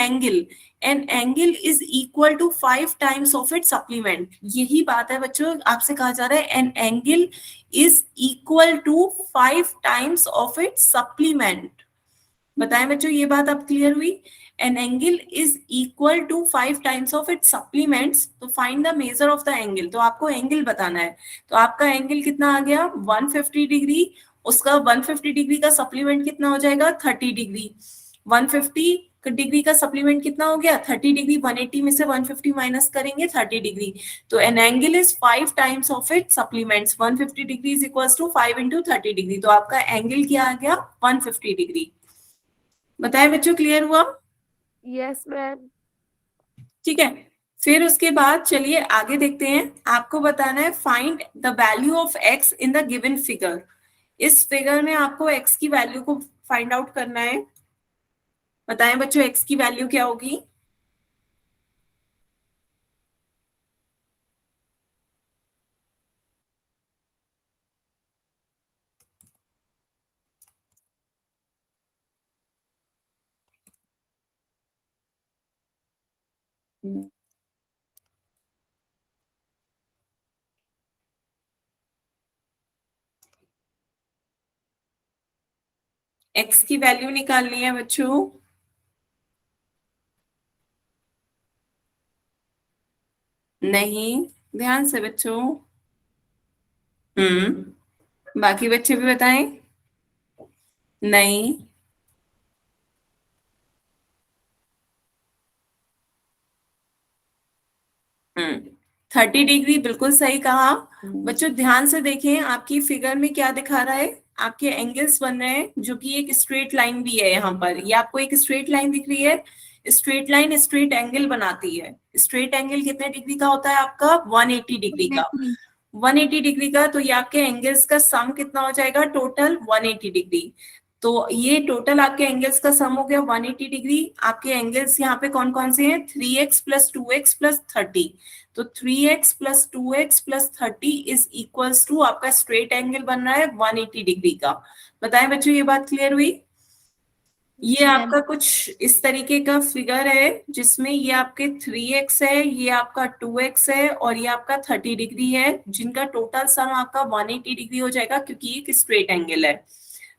angle is equal to 5 times of it supplement. यही बात है बच्चों, आपसे कहा जा रहा है an angle is equal to 5 times of it supplement. बताएं बच्चों, ये बात अब क्लियर हुई? An angle is equal to 5 times of it supplements. तो find the measure of the angle. तो आपको एंगल बताना है। तो आपका एंगल कितना आ गया, 150 डिग्री। उसका 150 डिग्री का सप्लीमेंट कितना हो जाएगा, 30 डिग्री। 150 डिग्री का सप्लीमेंट कितना हो गया 30 डिग्री, 180 में से 150 माइनस करेंगे 30 डिग्री, तो an angle is 5 times of it supplements, 150 degree is equals to 5 into 30 degree, तो आपका एंगल क्या आ गया 150 डिग्री। बताए बच्चों, क्लियर हुआ? Yes ma'am. ठीक है, फिर उसके बाद चलिए आगे देखते हैं। आपको बताना है find the value of x in the given figure. इस फिगर में आपको एक्स की वैल्यू को फाइंड आउट करना है। बताएं बच्चों, एक्स की वैल्यू क्या होगी? एक्स की वैल्यू निकालनी है बच्चों। नहीं, ध्यान से बच्चों। बाकी बच्चे भी बताएं। नहीं। 30 डिग्री बिल्कुल सही कहा। बच्चों ध्यान से देखें, आपकी फिगर में क्या दिखा रहा है, आपके एंगल्स बन रहे हैं जो कि एक स्ट्रेट लाइन भी है यहाँ पर। ये आपको एक स्ट्रेट लाइन दिख रही है, स्ट्रेट लाइन स्ट्रेट एंगल बनाती है। स्ट्रेट एंगल कितने डिग्री का होता है आपका 180 डिग्री का। 180 डिग्री का, तो ये आपके एंगल्स का सम कितना हो जाएगा टोटल 180 डिग्री। तो ये टोटल आपके एंगल्स का सम हो गया 180 डिग्री। आपके एंगल्स यहाँ पे कौन कौन से हैं 3x प्लस 2x प्लस 30। तो 3x plus 2x plus 30 is equals to आपका स्ट्रेट एंगल बन रहा है 180 डिग्री का। बताएं बच्चों, ये बात क्लियर हुई? ये आपका कुछ इस तरीके का फिगर है जिसमें ये आपके 3x है, ये आपका 2x है और ये आपका 30 डिग्री है, जिनका टोटल सम आपका 180 डिग्री हो जाएगा क्योंकि ये एक स्ट्रेट एंगल है।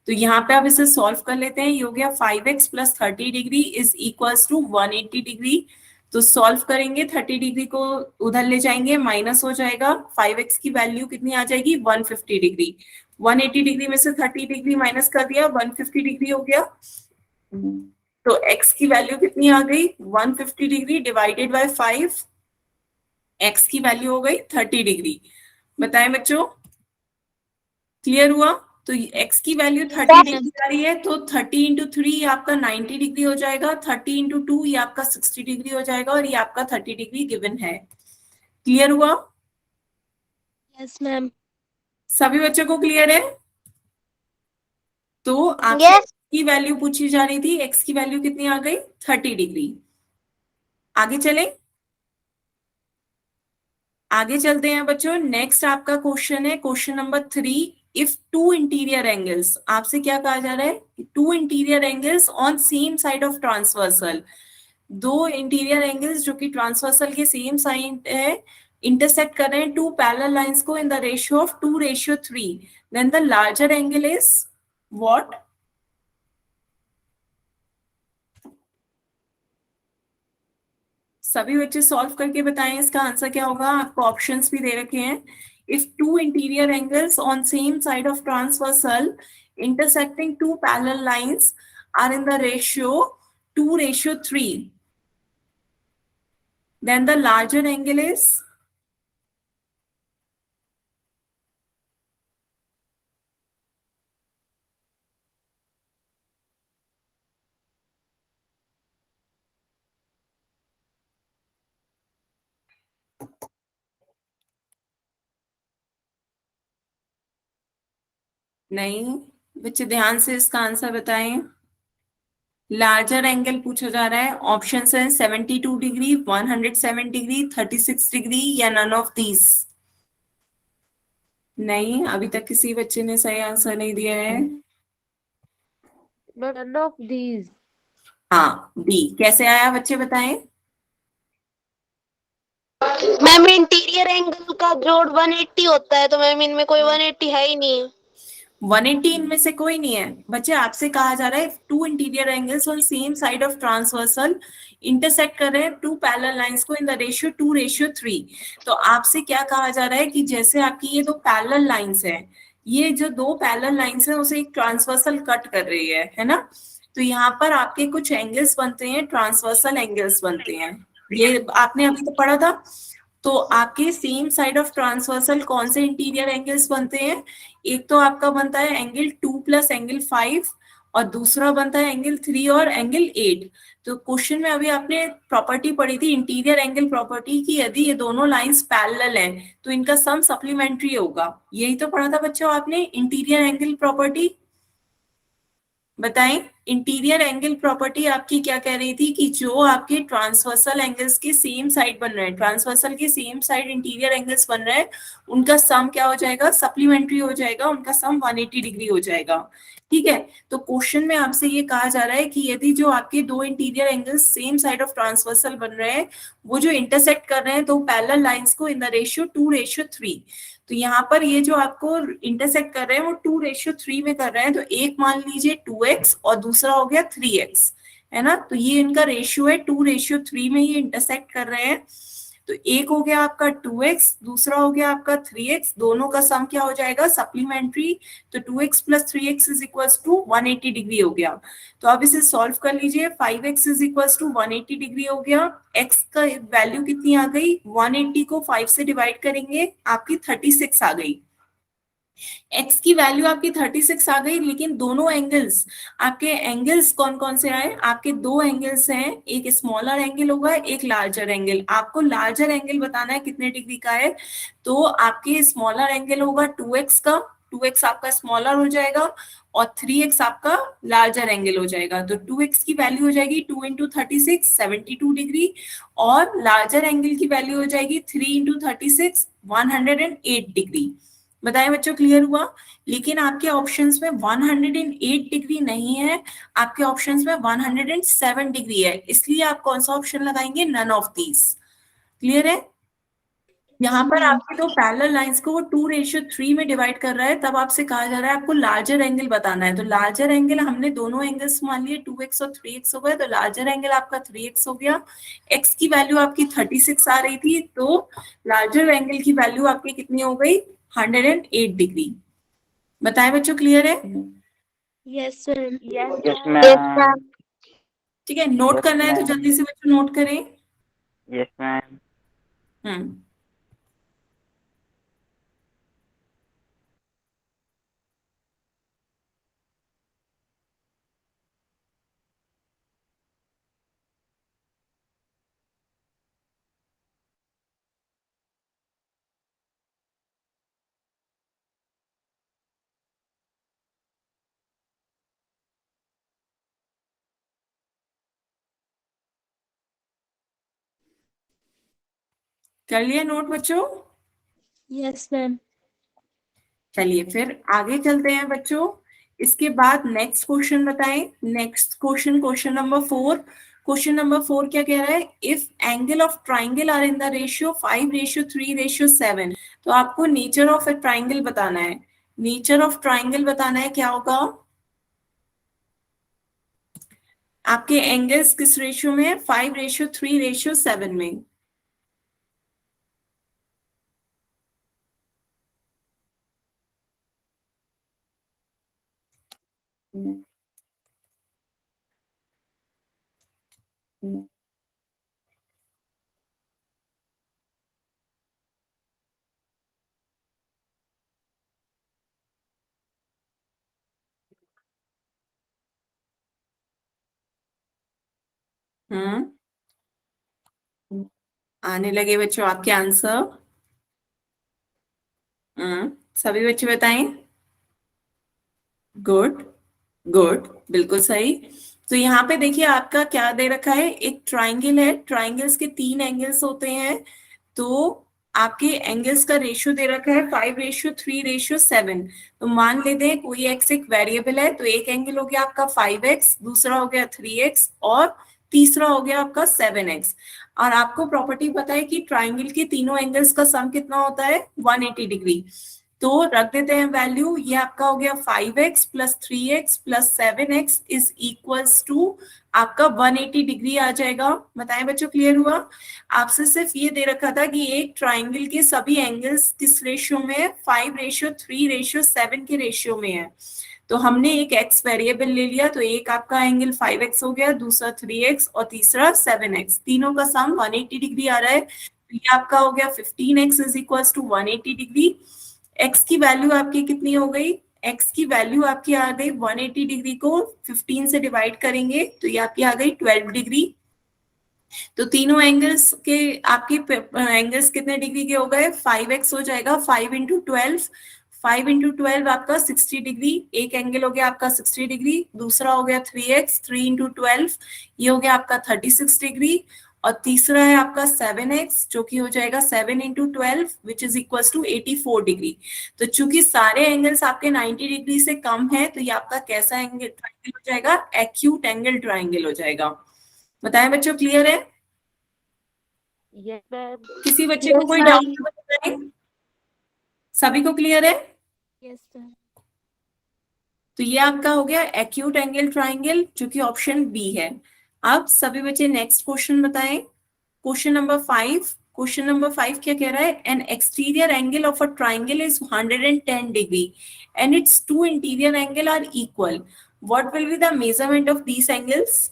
तो यहाँ पे आप इसे सॉल्व कर लेते हैं। ये हो गया 5x plus 30 degree is equals to 180 degree. तो सॉल्व करेंगे, 30 डिग्री को उधर ले जाएंगे, माइनस हो जाएगा, 5x की वैल्यू कितनी आ जाएगी 150 डिग्री। 180 डिग्री में से 30 डिग्री माइनस कर दिया, 150 डिग्री हो गया। तो x की वैल्यू कितनी आ गई 150 डिग्री डिवाइडेड बाय 5, x की वैल्यू हो गई 30 डिग्री। बताएं बच्चों, क्लियर हुआ? तो x की वैल्यू 30 डिग्री आ रही है, तो 30 इंटू 3 आपका 90 डिग्री हो जाएगा, 30 इंटू 2 ये आपका 60 डिग्री हो जाएगा और ये आपका 30 डिग्री गिवन है। क्लियर हुआ? Yes ma'am. सभी बच्चों को क्लियर है? तो आपसे Yes. की वैल्यू पूछी जा रही थी, x की वैल्यू कितनी आ गई 30 डिग्री। आगे चले, आगे चलते हैं बच्चों। नेक्स्ट आपका क्वेश्चन है question number 3। If two interior angles, आपसे क्या कहा जा रहा है, to interior angles on same side of transversal, दो इंटीरियर एंगल्स जो कि ट्रांसवर्सल के सेम साइड है, इंटरसेक्ट कर रहे हैं टू पैरेलल लाइंस को in the ratio of 2:3, then the larger angle is what? सभी बच्चे सॉल्व करके बताएं इसका आंसर क्या होगा। आपको ऑप्शंस भी दे रखे हैं। If two interior angles on same side of transversal intersecting two parallel lines are in the ratio 2:3, then the larger angle is? नहीं बच्चे, ध्यान से इसका आंसर बताएं। लार्जर एंगल पूछा जा रहा है। ऑप्शन है 72 डिग्री, 107 डिग्री, 36 डिग्री या नन ऑफ दीज। नहीं, अभी तक किसी बच्चे ने सही आंसर नहीं दिया है। None of these. हाँ, डी। कैसे आया बच्चे बताएं? मैम इंटीरियर एंगल का जोड़ 180 होता है, तो मैम इनमें कोई 180 है ही नहीं। 180 इनमें से कोई नहीं है बच्चे। आपसे कहा जा रहा है to interior angles on same side of transversal intersect कर रहे हैं टू पैरेलल लाइंस को इन द रेशियो 2:3। तो आपसे क्या कहा जा रहा है कि जैसे आपकी ये दो पैरेलल लाइंस है, ये जो दो पैरेलल लाइंस है उसे एक ट्रांसवर्सल कट कर रही है ना। तो यहाँ पर आपके कुछ एंगल्स बनते हैं, ट्रांसवर्सल एंगल्स बनते हैं, ये आपने अभी तो पढ़ा था। तो आपके सेम साइड ऑफ ट्रांसवर्सल कौन से इंटीरियर एंगल्स बनते हैं? एक तो आपका बनता है एंगल 2 प्लस एंगल 5, और दूसरा बनता है एंगल 3 और एंगल 8। तो क्वेश्चन में अभी आपने प्रॉपर्टी पढ़ी थी, इंटीरियर एंगल प्रॉपर्टी, की यदि ये दोनों लाइंस पैरेलल हैं तो इनका सम सप्लीमेंट्री होगा। यही तो पढ़ा था बच्चों आपने, इंटीरियर एंगल प्रॉपर्टी। बताएं, इंटीरियर एंगल प्रॉपर्टी आपकी क्या कह रही थी कि जो आपके ट्रांसवर्सल एंगल्स के सेम साइड बन रहे हैं, ट्रांसवर्सल के सेम साइड इंटीरियर एंगल्स बन रहे हैं, उनका सम क्या हो जाएगा? सप्लीमेंट्री हो जाएगा, उनका सम 180 डिग्री हो जाएगा। ठीक है, तो क्वेश्चन में आपसे ये कहा जा रहा है कि यदि जो आपके दो interior angles same side of transversal बन रहे हैं, वो जो इंटरसेक्ट कर रहे हैं तो पैरेलल लाइंस को इन द रेशियो 2:3। तो यहाँ पर ये जो आपको इंटरसेक्ट कर रहे हैं वो 2:3 में कर रहे हैं, तो एक मान लीजिए 2x और दूसरा हो गया 3x, है ना। तो ये इनका रेशियो है 2:3 में ये इंटरसेक्ट कर रहे हैं। तो एक हो गया आपका 2x, दूसरा हो गया आपका 3x, दोनों का सम क्या हो जाएगा? सप्लीमेंट्री। तो 2x plus 3x is equals to 180 degree हो गया। तो आप इसे सॉल्व कर लीजिए, 5x is equals to 180 degree हो गया। x का वैल्यू कितनी आ गई? 180 को 5 से डिवाइड करेंगे, आपकी 36 आ गई। x की वैल्यू आपकी 36 आ गई, लेकिन दोनों एंगल्स, आपके एंगल्स कौन कौन से आए? आपके दो एंगल्स हैं, एक स्मॉलर एंगल होगा, एक लार्जर एंगल। आपको लार्जर एंगल बताना है कितने डिग्री का है, तो आपके स्मॉलर एंगल होगा 2x का, 2x आपका स्मॉलर हो जाएगा और 3x आपका लार्जर एंगल हो जाएगा। तो 2x की वैल्यू हो जाएगी 2 इंटू 36, 72 डिग्री, और लार्जर एंगल की वैल्यू हो जाएगी 3 इंटू 36, 108 डिग्री। बताएं बच्चों, क्लियर हुआ? लेकिन आपके ऑप्शंस में 108 डिग्री नहीं है, आपके ऑप्शंस में 107 डिग्री है, इसलिए आप कौन सा ऑप्शन लगाएंगे? None of these. क्लियर है? यहाँ पर आपके दो पैरेलल लाइंस को वो 2:3 में डिवाइड कर रहा है, तब आपसे कहा जा रहा है आपको लार्जर एंगल बताना है। तो लार्जर एंगल, हमने दोनों एंगल्स मान लिए 2x और 3x हो गए, तो लार्जर एंगल आपका 3x हो गया। x की वैल्यू आपकी 36 आ रही थी, तो लार्जर एंगल की वैल्यू आपकी कितनी हो गई? 108 डिग्री। बताएं बच्चों, क्लियर है? Yes, ma'am. Yes ma'am. ठीक है, नोट Yes, करना है तो ma'am. जल्दी से बच्चों नोट करें। Yes ma'am. हम्म कर लिया नोट बच्चों? Yes, ma'am. चलिए फिर आगे चलते हैं बच्चों। इसके बाद नेक्स्ट क्वेश्चन बताएं। Next question, question number 4। Question number 4 क्या कह रहा है? If angle of triangle are in the ratio 5:3:7। तो आपको नेचर ऑफ ए ट्राइंगल बताना है। नेचर ऑफ ट्राइंगल बताना है, क्या होगा? आपके एंगल्स किस रेशियो में है? 5:3:7 में। हम्म आने लगे बच्चों आपके आंसर। सभी बच्चे बताएं। गुड, गुड, बिल्कुल सही। तो यहाँ पे देखिए आपका क्या दे रखा है, एक ट्राइंगल है, ट्राइंगल्स के 3 एंगल्स होते हैं, तो आपके एंगल्स का रेशियो दे रखा है 5:3:7। तो मान लेते हैं कोई x एक वेरिएबल है, तो एक एंगल हो गया आपका 5x, दूसरा हो गया 3x और तीसरा हो गया आपका 7x। और आपको प्रॉपर्टी पता है कि ट्राइंगल के तीनों एंगल्स का सम कितना होता है? 180 डिग्री। तो रख देते हैं वैल्यू, ये आपका हो गया 5x plus 3x plus 7x is equals to आपका 180 डिग्री आ जाएगा। बताएं बच्चों, क्लियर हुआ? आपसे सिर्फ ये दे रखा था कि एक ट्राइंगल के सभी एंगल्स किस रेशियो में है? 5:3:7 के रेशियो में है। तो हमने एक x वेरिएबल ले लिया, तो एक आपका एंगल 5x हो गया, दूसरा 3x और तीसरा 7x, तीनों का सम 180 डिग्री आ रहा है। तो ये आपका हो गया 15x is equal to 180 degree. x की वैल्यू आपकी कितनी हो गई? x की वैल्यू आपकी आ गई 180 डिग्री को 15 से डिवाइड करेंगे तो ये आपकी आ गई 12 डिग्री। तो तीनों एंगल्स के आपके एंगल्स कितने डिग्री के हो गए? 5x हो जाएगा, 5 इंटू 12, 5 इंटू 12 आपका 60 डिग्री, एक एंगल हो गया आपका 60 डिग्री, दूसरा हो गया 3x, 3 इंटू 12 ये हो गया आपका 36 डिग्री, और तीसरा है आपका 7x जो कि हो जाएगा 7 into 12 which is equal to 84 degree. तो चूंकि सारे एंगल्स आपके 90 डिग्री से कम है तो ये आपका कैसा एंगल ट्राइंगल हो जाएगा? एक्यूट एंगल ट्राइंगल हो जाएगा। बताएं बच्चों, क्लियर है? Yes, ma'am. किसी बच्चे को Yes, कोई ma'am. डाउट बताएं? सभी को क्लियर है? Yes, ma'am. तो ये आपका हो गया एक्यूट एंगल ट्राइंगल जो कि ऑप्शन बी है। अब सभी बच्चे नेक्स्ट क्वेश्चन बताएं। Question number 5। क्वेश्चन नंबर 5 क्या कह रहा है? An exterior angle of a triangle is 110 degree and its two interior angle are equal, what will be the measurement of these angles?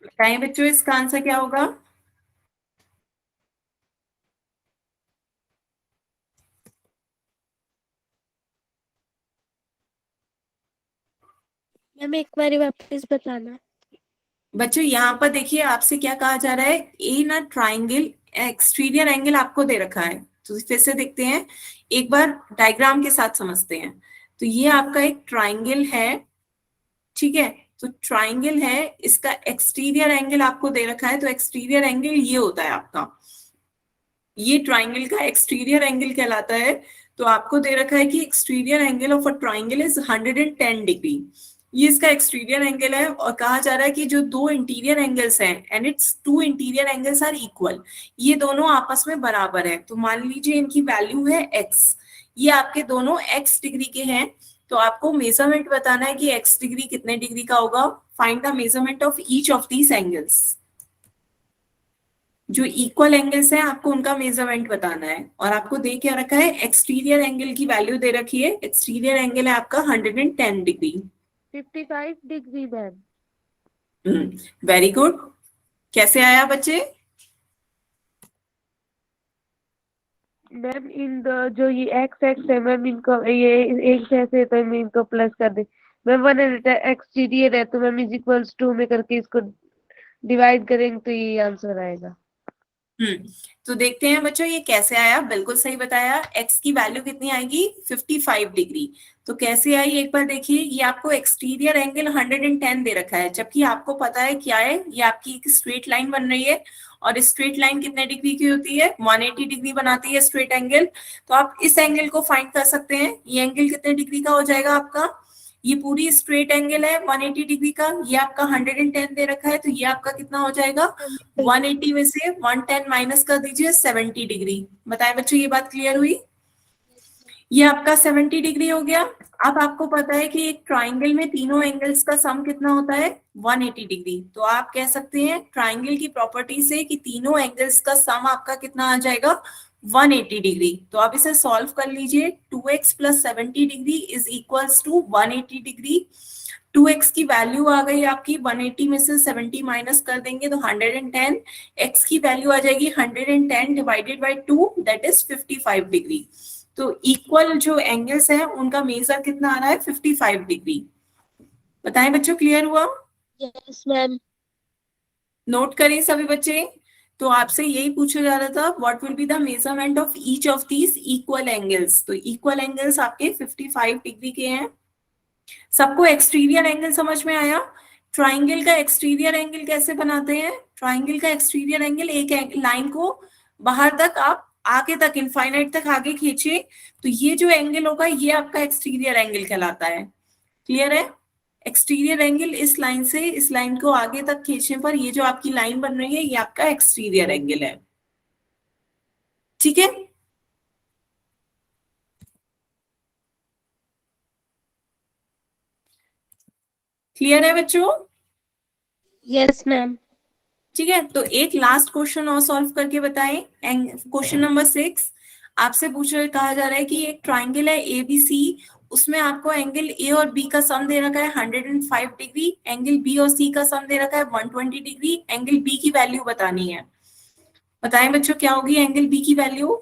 बताएं बच्चों, इसका आंसर क्या होगा? मैम एक बारी वापस बताना। बच्चों यहाँ पर देखिए आपसे क्या कहा जा रहा है, ए ना ट्राइंगल एक्सटीरियर एंगल आपको दे रखा है। तो फिर से देखते हैं, एक बार डायग्राम के साथ समझते हैं। तो ये आपका एक ट्राइंगल है, ठीक है? तो ट्राइंगल है, इसका एक्सटीरियर एंगल आपको दे रखा है, तो एक्सटीरियर एंगल ये होता है आपका, ये ट्राइंगल का एक्सटीरियर एंगल कहलाता है। तो आपको दे रखा है कि exterior angle of a triangle is 110 degree, ये इसका एक्सटीरियर एंगल है। और कहा जा रहा है कि जो दो इंटीरियर एंगल्स हैं and its two interior angles are equal, ये दोनों आपस में बराबर है। तो मान लीजिए इनकी वैल्यू है x, ये आपके दोनों x डिग्री के हैं। तो आपको मेजरमेंट बताना है कि x डिग्री कितने डिग्री का होगा। Find the measurement of each of these angles. जो इक्वल एंगल्स हैं आपको उनका मेजरमेंट बताना है। और आपको दे क्या रखा है? एक्सटीरियर एंगल की वैल्यू दे रखी है, एक्सटीरियर एंगल है आपका 110 degree. 55 degree, ma'am. Very good. कैसे आया बच्चे? मैम इन जो ये एक्स एक्स है मैम, इनको ये एक जैसे है, तो हम इनको प्लस कर दे मैम। 100 एक्सटीरियर है तो मैम इज इक्वल्स टू में करके इसको डिवाइड करेंगे तो ये आंसर आएगा। तो देखते हैं बच्चों ये कैसे आया। बिल्कुल सही बताया, x की वैल्यू कितनी आएगी? 55 डिग्री। तो कैसे आई एक बार देखिए, ये आपको एक्सटीरियर एंगल 110 दे रखा है, जबकि आपको पता है क्या है, ये आपकी एक स्ट्रेट लाइन बन रही है और स्ट्रेट लाइन कितने डिग्री की होती है? 180 डिग्री बनाती है स्ट्रेट एंगल। तो आप इस एंगल को फाइंड कर सकते हैं, ये एंगल कितने डिग्री का हो जाएगा आपका? ये पूरी स्ट्रेट एंगल है 180 डिग्री का, ये आपका 110 दे रखा है, तो ये आपका कितना हो जाएगा? 180 में से 110 माइनस कर दीजिए, 70 डिग्री। बताएं बच्चों, ये बात क्लियर हुई? ये आपका 70 डिग्री हो गया। अब आपको पता है कि एक ट्राइंगल में तीनों एंगल्स का सम कितना होता है? 180 डिग्री। तो आप कह सकते हैं ट्राइंगल की प्रॉपर्टी से कि तीनों एंगल्स का सम आपका कितना आ जाएगा? 180 डिग्री। तो आप इसे सॉल्व कर लीजिए। 2x plus 70 degree is equals to 180 degree. 2x की वैल्यू आ गई आपकी, 180 में से 70 माइनस कर देंगे तो 110। x की वैल्यू आ जाएगी 110 divided by 2 that is 55 degree. तो इक्वल जो एंगल्स हैं उनका मेजर कितना आ रहा है? 55 डिग्री। बताएं बच्चों, क्लियर हुआ? Yes ma'am. नोट करें सभी बच्चे। तो आपसे यही पूछा जा रहा था, what will be the measurement of each of these equal angles. तो इक्वल एंगल्स आपके 55 डिग्री के हैं। सबको एक्सटीरियर एंगल समझ में आया? ट्राइंगल का एक्सटीरियर एंगल कैसे बनाते हैं? ट्राइंगल का एक्सटीरियर एंगल, एक लाइन को बाहर तक आप आगे तक इनफाइनाइट तक आगे खींचिए, तो ये जो एंगल होगा ये आपका एक्सटीरियर एंगल कहलाता है। क्लियर है? एक्सटीरियर एंगल इस लाइन से इस लाइन को आगे तक खींचने पर ये जो आपकी लाइन बन रही है ये आपका एक्सटीरियर एंगल है, ठीक है। क्लियर है बच्चों? Yes ma'am. ठीक है, तो एक लास्ट क्वेश्चन और सॉल्व करके बताएं। क्वेश्चन नंबर 6 आपसे कहा जा रहा है कि एक ट्राइंगल है एबीसी, उसमें आपको एंगल ए और बी का सम दे रखा है 105 डिग्री, एंगल बी और सी का सम दे रखा है 120 डिग्री, एंगल बी की वैल्यू बतानी है। बताएं बच्चों क्या होगी एंगल बी की वैल्यू?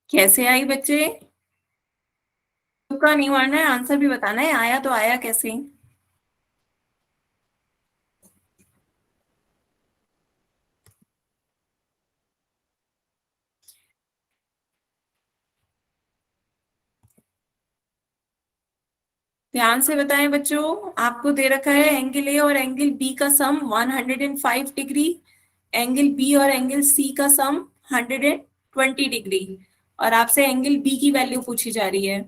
कैसे आई बच्चे? तुक्का नहीं मारना है, आंसर भी बताना है, आया तो आया कैसे। ध्यान से बताएं बच्चों, आपको दे रखा है एंगल ए और एंगल बी का सम 105 डिग्री, एंगल बी और एंगल सी का सम 120 डिग्री, और आपसे एंगल बी की वैल्यू पूछी जा रही है।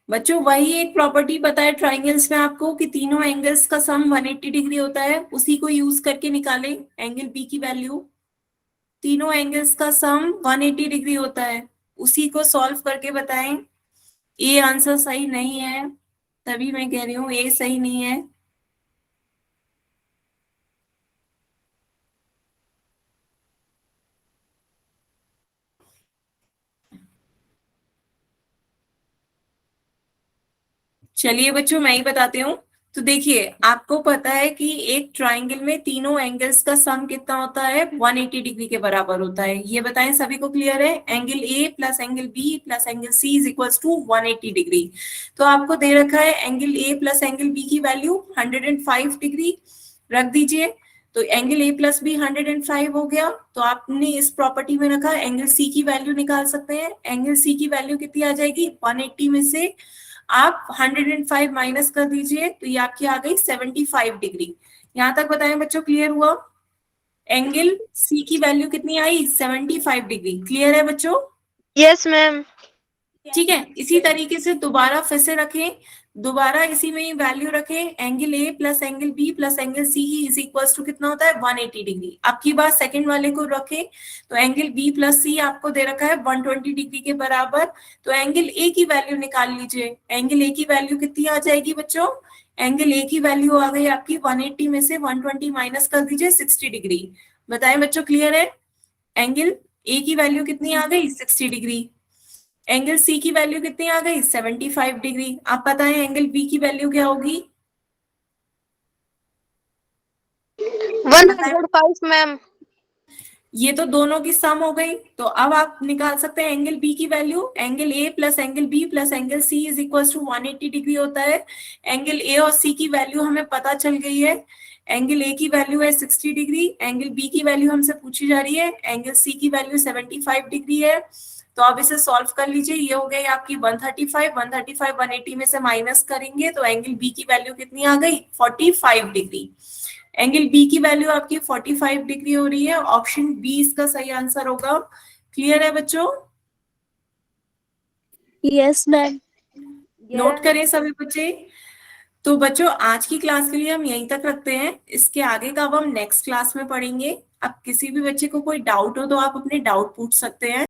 बच्चों वही एक प्रॉपर्टी पता है ट्राइंगल्स में आपको कि तीनों एंगल्स का सम 180 डिग्री होता है, उसी को यूज करके निकालें एंगल बी की वैल्यू। तीनों एंगल्स का सम 180 डिग्री होता है, उसी को सॉल्व करके बताएं। ए आंसर सही नहीं है, तभी मैं कह रही हूँ ए सही नहीं है। चलिए बच्चों मैं ही बताती हूँ। तो देखिए आपको पता है कि एक ट्राइंगल में तीनों एंगल्स का सम कितना होता है 180 डिग्री के बराबर होता है, ये बताएं सभी को क्लियर है। Angle A plus angle B plus angle C is equals to 180 degree. तो आपको दे रखा है angle A plus angle B की वैल्यू 105 डिग्री रख दीजिए, तो एंगल ए प्लस बी 105 हो गया। तो आपने इस प्रॉपर्टी में रखा एंगल सी की वैल्यू निकाल सकते हैं। एंगल सी की वैल्यू कितनी आ जाएगी 180 में से आप 105 माइनस कर दीजिए तो ये आपकी आ गई 75 डिग्री। यहां तक बताएं बच्चों क्लियर हुआ? एंगल सी की वैल्यू कितनी आई 75 डिग्री। क्लियर है बच्चों? Yes ma'am. ठीक है, इसी तरीके से दोबारा फिर से रखें, दोबारा इसी में ही वैल्यू रखें। Angle A plus angle B plus angle C is equals to कितना होता है 180 डिग्री। अब की बार सेकंड वाले को रखें, तो एंगल बी प्लस सी आपको दे रखा है 120 डिग्री के बराबर। तो एंगल ए की वैल्यू निकाल लीजिए। एंगल ए की वैल्यू कितनी आ जाएगी बच्चों? एंगल ए की वैल्यू आ गई आपकी 180 में से 120 माइनस कर दीजिए 60 डिग्री। बताएं बच्चों क्लियर है? एंगल ए की वैल्यू कितनी आ गई 60 डिग्री। एंगल सी की वैल्यू कितनी आ गई 75 डिग्री। आप बताएं एंगल बी की वैल्यू क्या होगी? 105 मैम। ये तो दोनों की सम हो गई, तो अब आप निकाल सकते हैं एंगल बी की value. Angle A plus angle B plus angle C is equal to 180 degree होता है। एंगल ए और सी की वैल्यू हमें पता चल गई है। एंगल ए की वैल्यू है 60 डिग्री, एंगल बी की वैल्यू हमसे पूछी जा रही है, एंगल सी की वैल्यू 75 डिग्री है। तो आप इसे सॉल्व कर लीजिए, ये हो गई आपकी 135 180 में से माइनस करेंगे तो एंगल बी की वैल्यू कितनी आ गई 45 डिग्री। एंगल बी की वैल्यू आपकी 45 डिग्री हो रही है, ऑप्शन बी इसका सही आंसर होगा। क्लियर है बच्चों? Yes ma'am. नोट करें सभी बच्चे। तो बच्चों आज की क्लास के लिए हम यहीं तक रखते हैं, इसके आगे का अब हम नेक्स्ट क्लास में पढ़ेंगे। अब किसी भी बच्चे को कोई डाउट हो तो आप अपने डाउट पूछ सकते हैं।